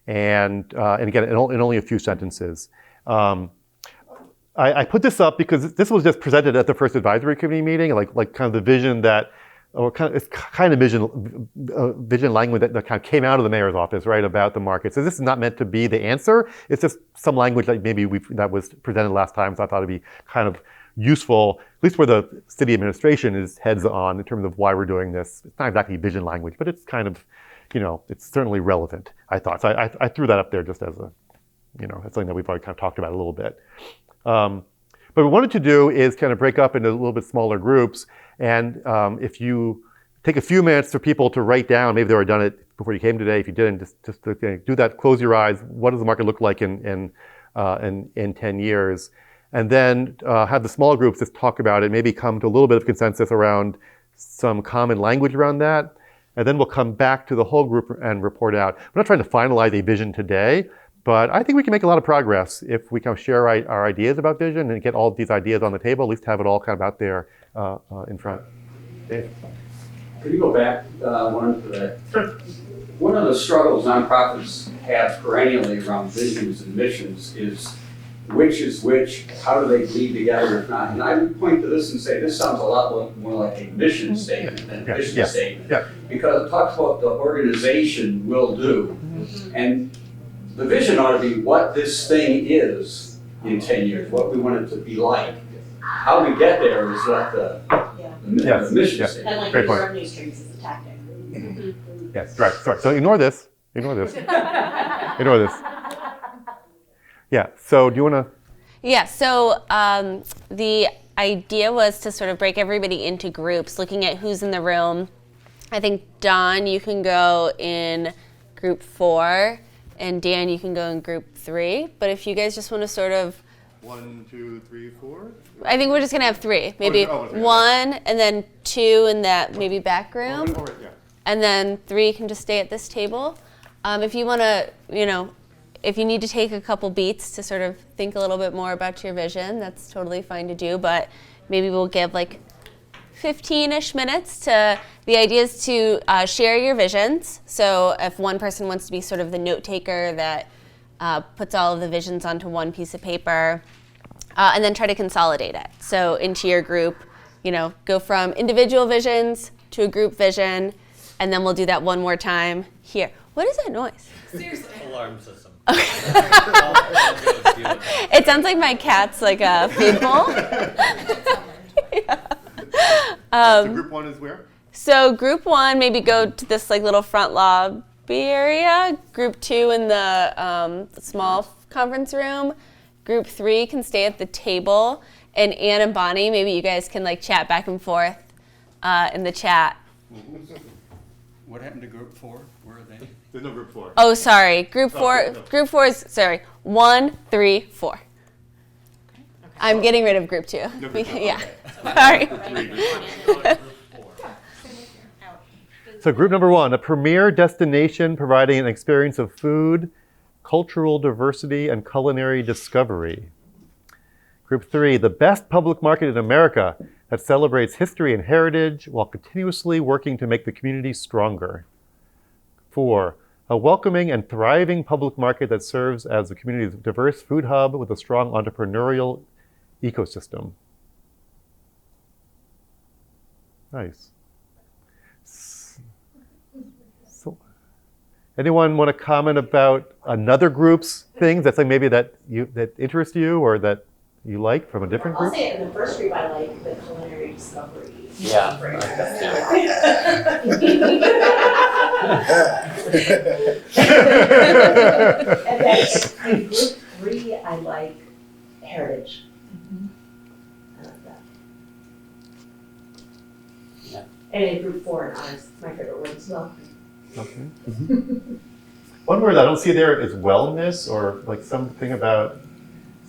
again, in only a few sentences. I put this up because this was just presented at the first advisory committee meeting, like kind of the vision that, or it's kind of vision language that kind of came out of the mayor's office, right, about the market. So this is not meant to be the answer. It's just some language that maybe that was presented last time. So I thought it'd be kind of useful, at least where the city administration is heads on in terms of why we're doing this. It's not exactly vision language, but it's kind of, you know, it's certainly relevant, I thought. So I threw that up there just as a, you know, that's something that we've already kind of talked about a little bit. But what we wanted to do is kind of break up into a little bit smaller groups. And if you take a few minutes for people to write down, maybe they already done it before you came today. If you didn't, just do that, close your eyes. What does the market look like in 10 years? And then have the small groups just talk about it, maybe come to a little bit of consensus around some common language around that. And then we'll come back to the whole group and report out. We're not trying to finalize a vision today, but I think we can make a lot of progress if we kind of share our ideas about vision and get all of these ideas on the table, at least have it all kind of out there in front. Dave? Could you go back one to that? One of the struggles nonprofits have perennially around visions and missions is which, how do they bleed together if not? And I would point to this and say, this sounds a lot more like a mission statement than a vision statement. Because it talks about the organization will do. And the vision ought to be what this thing is in 10 years, what we want it to be like. How we get there is what the mission statement. And like the revenue streams is a tactic. Yes, right, sorry. So ignore this. Ignore this. Ignore this. Yeah, so do you want to? Yeah, so the idea was to sort of break everybody into groups, looking at who's in the room. I think, Don, you can go in group 4, and Dan, you can go in group 3. But if you guys just want to sort of 1, 2, 3, 4? I think we're just going to have 3. Maybe 1, and then 2 in that maybe back room. And then 3 can just stay at this table. If you want to, you know, if you need to take a couple beats to sort of think a little bit more about your vision, that's totally fine to do. But maybe we'll give like 15-ish minutes to, the idea is to share your visions. So if one person wants to be sort of the note taker that puts all of the visions onto one piece of paper, and then try to consolidate it. So into your group, you know, go from individual visions to a group vision, and then we'll do that one more time here. What is that noise? Seriously. Alarm system. It sounds like my cat's like a food bowl. So group 1 is where? So group 1, maybe go to this like little front lobby area. Group 2 in the small conference room. Group 3 can stay at the table. And Ann and Bonnie, maybe you guys can like chat back and forth in the chat. What happened to group 4? Where are they? There's no group 4. Oh, sorry. Group 4. No. Group 4 is 1, 3, 4. Okay. I'm getting rid of group 2. No group 4. Yeah. Okay. Sorry. So group number 1, a premier destination providing an experience of food, cultural diversity, and culinary discovery. Group 3, the best public market in America that celebrates history and heritage while continuously working to make the community stronger. 4, a welcoming and thriving public market that serves as the community's diverse food hub with a strong entrepreneurial ecosystem. Nice. Anyone want to comment about another group's things that's like maybe that interest you or that you like from a different I'll group? say it in the first group, I like the culinary discovery. Yeah. And then in group 3, I like heritage. I like that. Yeah. And in group 4 and honors, my favorite word as well. Okay. One word I don't see there is wellness, or like something about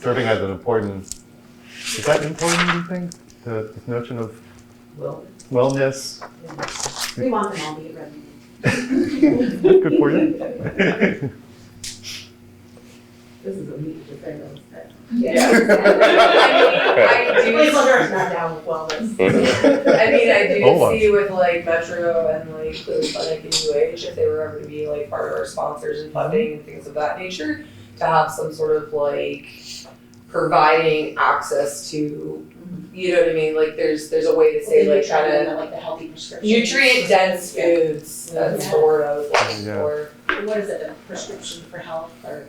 serving as an important. Is that important, do you think? This notion of wellness. We want them all to get ready. Good for you. This is a meet to say those things. Yeah. Please look us not down with wellness. I mean, I do Oh, see with like Metro and like Cleveland Clinic and UH, if they were ever to be like part of our sponsors and funding and things of that nature, to have some sort of like providing access to, you know what I mean? Like there's a way to say like try to like the healthy prescription. nutrient dense foods. That's the word I was looking for. What is it? A prescription for health or?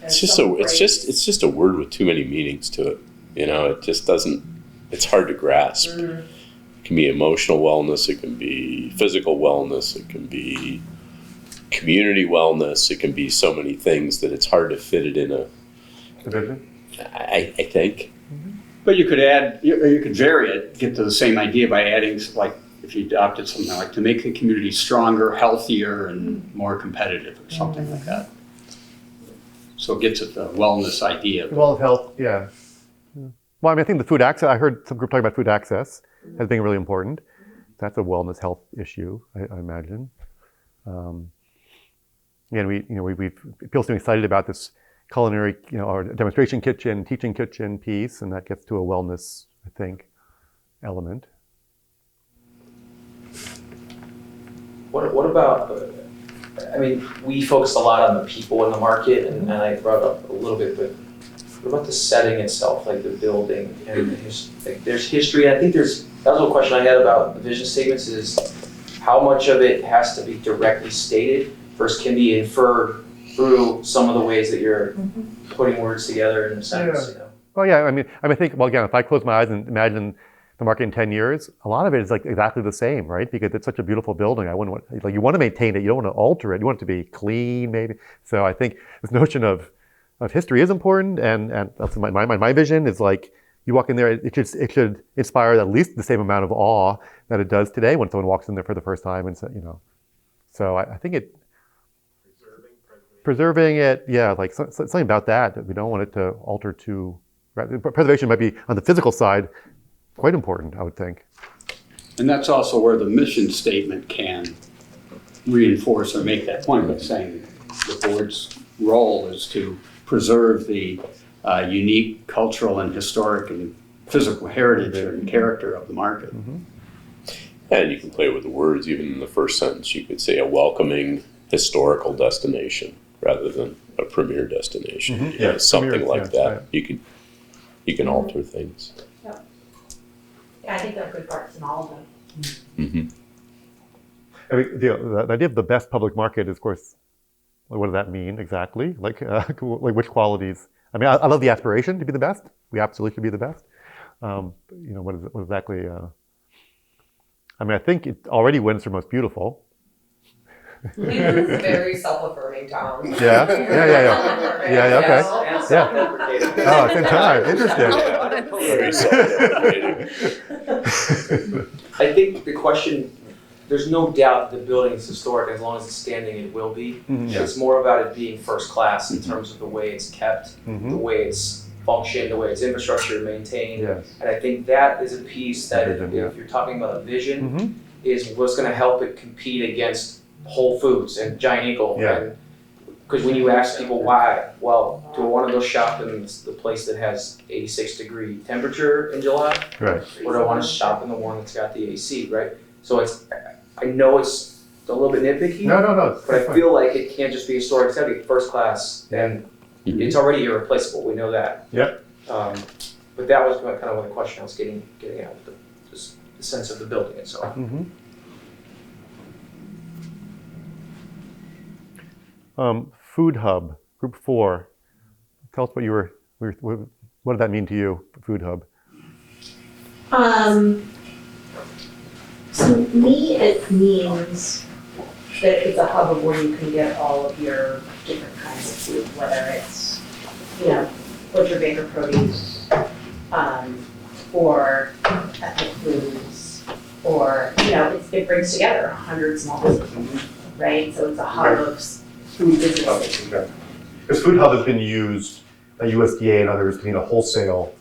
It's just a word with too many meanings to it. You know, it just doesn't. It's hard to grasp. Mm-hmm. It can be emotional wellness. It can be physical wellness. It can be community wellness. It can be so many things that it's hard to fit it in a division. I think. But you could add, you could vary it, get to the same idea by adding, like, if you adopted something like to make the community stronger, healthier, and more competitive, or something like that. So it gets at the wellness idea. Well, health, yeah. Well, I mean, I think the food access, I heard some group talking about food access as being really important. That's a wellness health issue, I imagine. And people seem excited about this culinary, or demonstration kitchen, teaching kitchen piece, and that gets to a wellness, I think, element. What about, I mean, we focused a lot on the people in the market, and I brought up a little bit, but what about the setting itself, like the building, and there's history, and I think that was a question I had about the vision statements, is how much of it has to be directly stated versus can be inferred through some of the ways that you're putting words together in a sentence, you know? Well, yeah, I mean, I think, well, again, if I close my eyes and imagine the market in 10 years, a lot of it is like exactly the same, right? Because it's such a beautiful building. I wouldn't want, like, you want to maintain it. You don't want to alter it. You want it to be clean, maybe. So I think this notion of history is important, and that's my vision is like, you walk in there, it should inspire at least the same amount of awe that it does today when someone walks in there for the first time, and so I think it. Preserving it, yeah, like something about that we don't want it to alter too. Right? Preservation might be on the physical side quite important, I would think. And that's also where the mission statement can reinforce or make that point by saying the board's role is to preserve the unique cultural and historic and physical heritage and character of the market. And you can play with the words. Even in the first sentence, you could say a welcoming historical destination rather than a premier destination. Yeah, something premier, like that. Right. You can alter things. Yeah, I think there are good parts in all of them. I mean, the idea of the best public market is, of course, what does that mean exactly? Like which qualities? I mean, I love the aspiration to be the best. We absolutely should be the best. What exactly? I mean, I think it already wins for most beautiful. Cleveland is a very self-affirming town. Yeah, okay. Yeah. Oh, same time. Interesting. I think the question, there's no doubt the building is historic. As long as it's standing, it will be. It's more about it being first class in terms of the way it's kept, the way it's functioned, the way its infrastructure is maintained. And I think that is a piece that if you're talking about a vision, is what's going to help it compete against Whole Foods and Giant Eagle. Because when you ask people why, well, do I want to go shop in the place that has 86-degree temperature in July? Right. Or do I want to shop in the one that's got the AC, right? So I know it's a little bit nitpicky. No. But I feel like it can't just be historic. It's got to be first class, and it's already irreplaceable. We know that. Yep. But that was kind of the question I was getting at, the sense of the building itself. Food Hub, Group 4. Tell us what what did that mean to you, Food Hub? To me, it means that it's a hub of where you can get all of your different kinds of food, whether it's, butcher, baker, produce, or ethnic foods, or, it brings together 100 small businesses, right? So it's a hub of food businesses. Because Food Hub has been used at USDA and others to mean a wholesale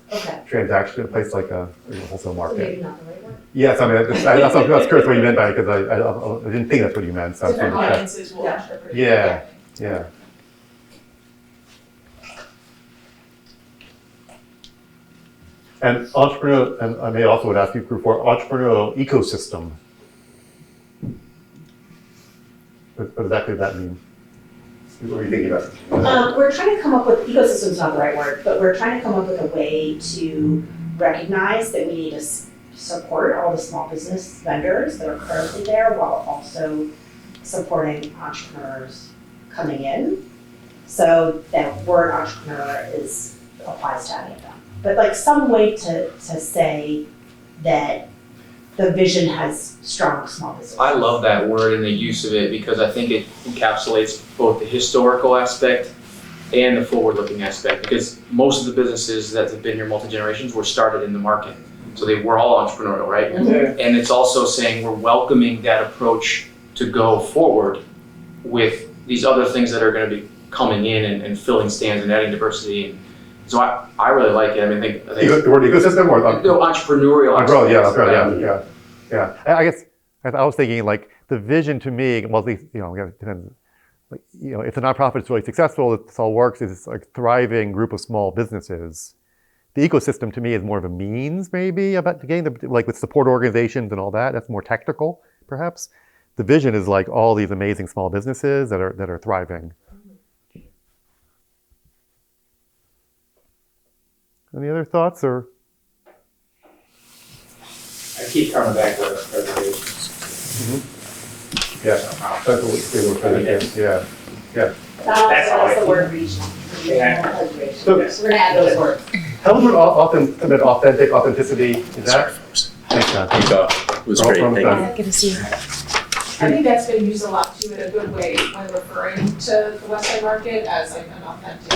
transaction, a place like a wholesale market. Maybe not the right word. Yes, I mean, that's curious what you meant by it, because I didn't think that's what you meant. So Different audiences will interpret it. Yeah. And entrepreneurial, and I may also would ask you, Group 4, entrepreneurial ecosystem. What exactly does that mean? What are you thinking about? We're trying to come up with, ecosystem is not the right word, but we're trying to come up with a way to recognize that we need to support all the small business vendors that are currently there while also supporting entrepreneurs coming in. So that word entrepreneur applies to any of them. But some way to say that the vision has strong small businesses. I love that word and the use of it because I think it encapsulates both the historical aspect and the forward-looking aspect, because most of the businesses that have been here multi-generations were started in the market. So they were all entrepreneurial, right? Mm-hmm. And it's also saying we're welcoming that approach to go forward with these other things that are going to be coming in and filling stands and adding diversity. And so I really like it. I mean, I think The word ecosystem or entrepreneurial. Yeah. I guess I was thinking the vision to me, well, at least, it depends. If the nonprofit is really successful, if this all works, it's a thriving group of small businesses. The ecosystem to me is more of a means, maybe, about getting with support organizations and all that. That's more technical, perhaps. The vision is all these amazing small businesses that are thriving. Any other thoughts or? I keep coming back to reservations. Mm-hmm. Yeah, that's what we were trying to do. Yeah. That's the word regional. Reservation. So we're gonna add those words. How would authentic, authenticity, is that? Thanks, John. It was great, thank you. Good to see you. I think that's been used a lot too in a good way when referring to the West Side Market as an authentic.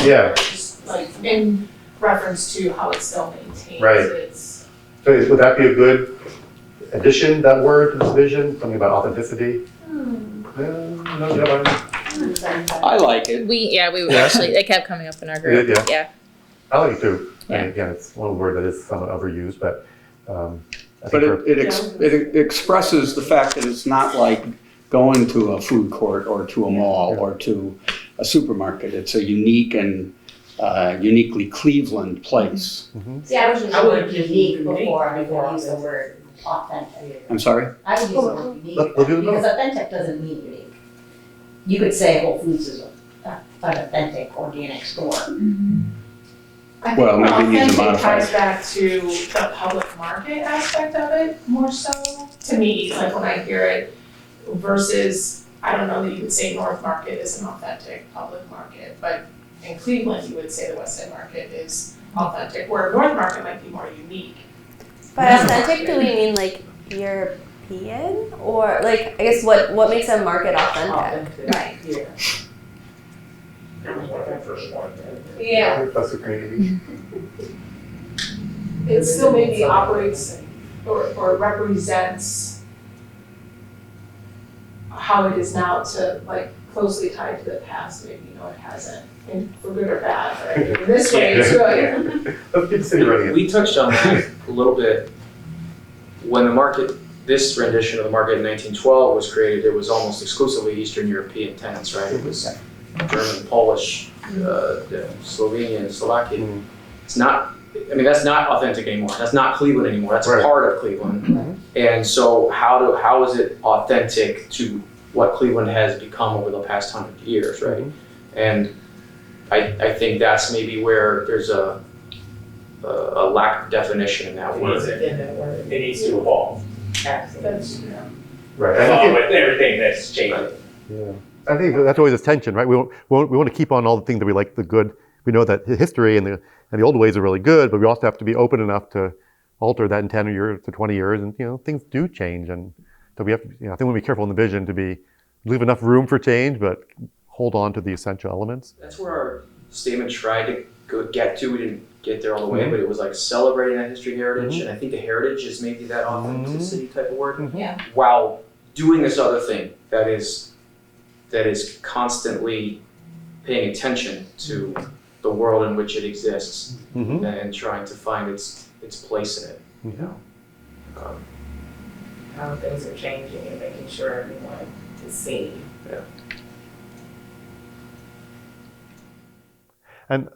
Yeah. Just in reference to how it's still maintained. Right. So would that be a good addition, that word, to this vision? Something about authenticity? I like it. We actually, it kept coming up in our group. Yeah. I like it too. Yeah. And again, it's one word that is somewhat overused, but But it expresses the fact that it's not like going to a food court or to a mall or to a supermarket. It's a unique and uniquely Cleveland place. Mm-hmm. See, I was using the word unique before I used the word authentic. I'm sorry? I would use the word unique because authentic doesn't mean unique. You could say Whole Foods is an authentic organic store. Mm-hmm. I think Well, maybe it needs a authentic modifier. ties back to the public market aspect of it more so, to me, when I hear it, versus, I don't know that you would say North Market is an authentic public market, but in Cleveland, you would say the West Side Market is authentic, where North Market might be more unique. By authentic, do we mean European? Or I guess what makes a market authentic? Right. Yeah. That's okay. It still maybe operates or represents how it is now to closely tied to the past. Maybe it hasn't, for good or bad. But in this way, it's good. Let's get City running it. We touched on that a little bit. When this rendition of the market in 1912 was created, it was almost exclusively Eastern European tenants, right? It was German, Polish, Slovenian, Slovakian. It's not, that's not authentic anymore. That's not Cleveland anymore. That's Right. part of Cleveland. And so how is it authentic to what Cleveland has become over the past 100 years, right? And I think that's maybe where there's a lack of definition in that word. It needs to evolve. That's, Right. Along with everything that's changing. Yeah. I think that's always this tension, right? We want to keep on all the things that we like, the good. We know that history and the old ways are really good, but we also have to be open enough to alter that in 10 years to 20 years, and things do change, and so we have to. I think we want to be careful in the vision to leave enough room for change, but hold on to the essential elements. That's where our statement tried to get to. We didn't get there all the way, but it was like celebrating that history heritage, and I think the heritage is maybe that authenticity type of word. Yeah. While doing this other thing that is constantly paying attention to the world in which it exists and trying to find its place in it. How things are changing and making sure everyone is seen. Yeah. And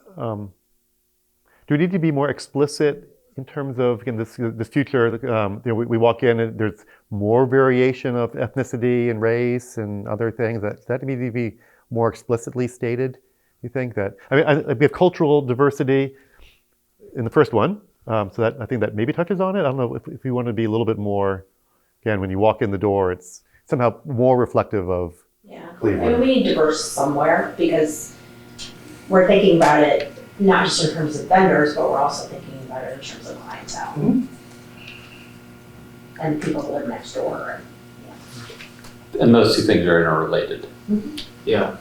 do we need to be more explicit in terms of, again, this future? We walk in and there's more variation of ethnicity and race and other things. That need to be more explicitly stated. You think that? I mean, we have cultural diversity in the first one, so that I think that maybe touches on it. I don't know if you want to be a little bit more. Again, when you walk in the door, it's somehow more reflective of Cleveland. I mean, we need diverse somewhere because we're thinking about it not just in terms of vendors, but we're also thinking about it in terms of clientele and people who live next door. And those two things are interrelated. Yeah.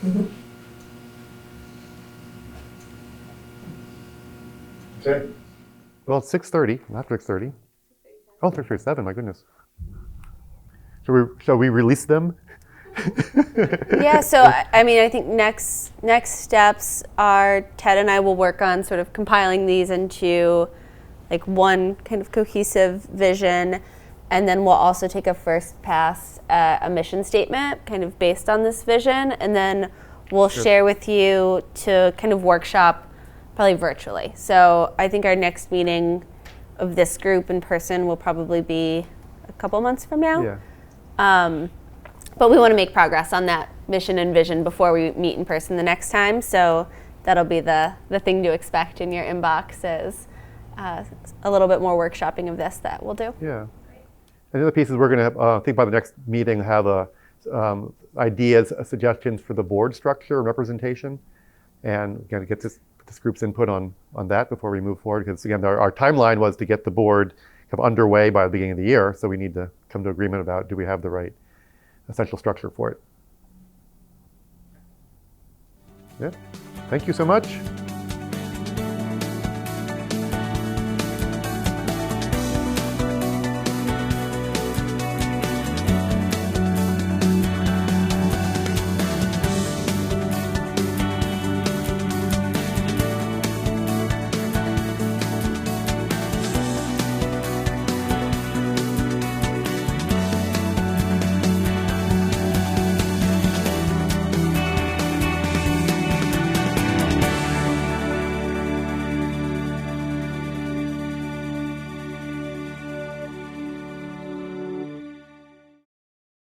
Okay. Well, it's 6:30, not 6:30. Oh, 6:37, my goodness. Shall we release them? Yeah, so I mean, I think next steps are Ted and I will work on sort of compiling these into like one kind of cohesive vision, and then we'll also take a first pass at a mission statement kind of based on this vision, and then we'll share with you to kind of workshop probably virtually. So I think our next meeting of this group in person will probably be a couple months from now. Yeah. But we want to make progress on that mission and vision before we meet in person the next time. So that'll be the thing to expect in your inbox is a little bit more workshopping of this that we'll do. Yeah. And the other piece is we're going to think by the next meeting have ideas, suggestions for the board structure and representation, and again get this group's input on that before we move forward. Because again, our timeline was to get the board kind of underway by the beginning of the year, so we need to come to agreement about do we have the right essential structure for it. Yeah. Thank you so much.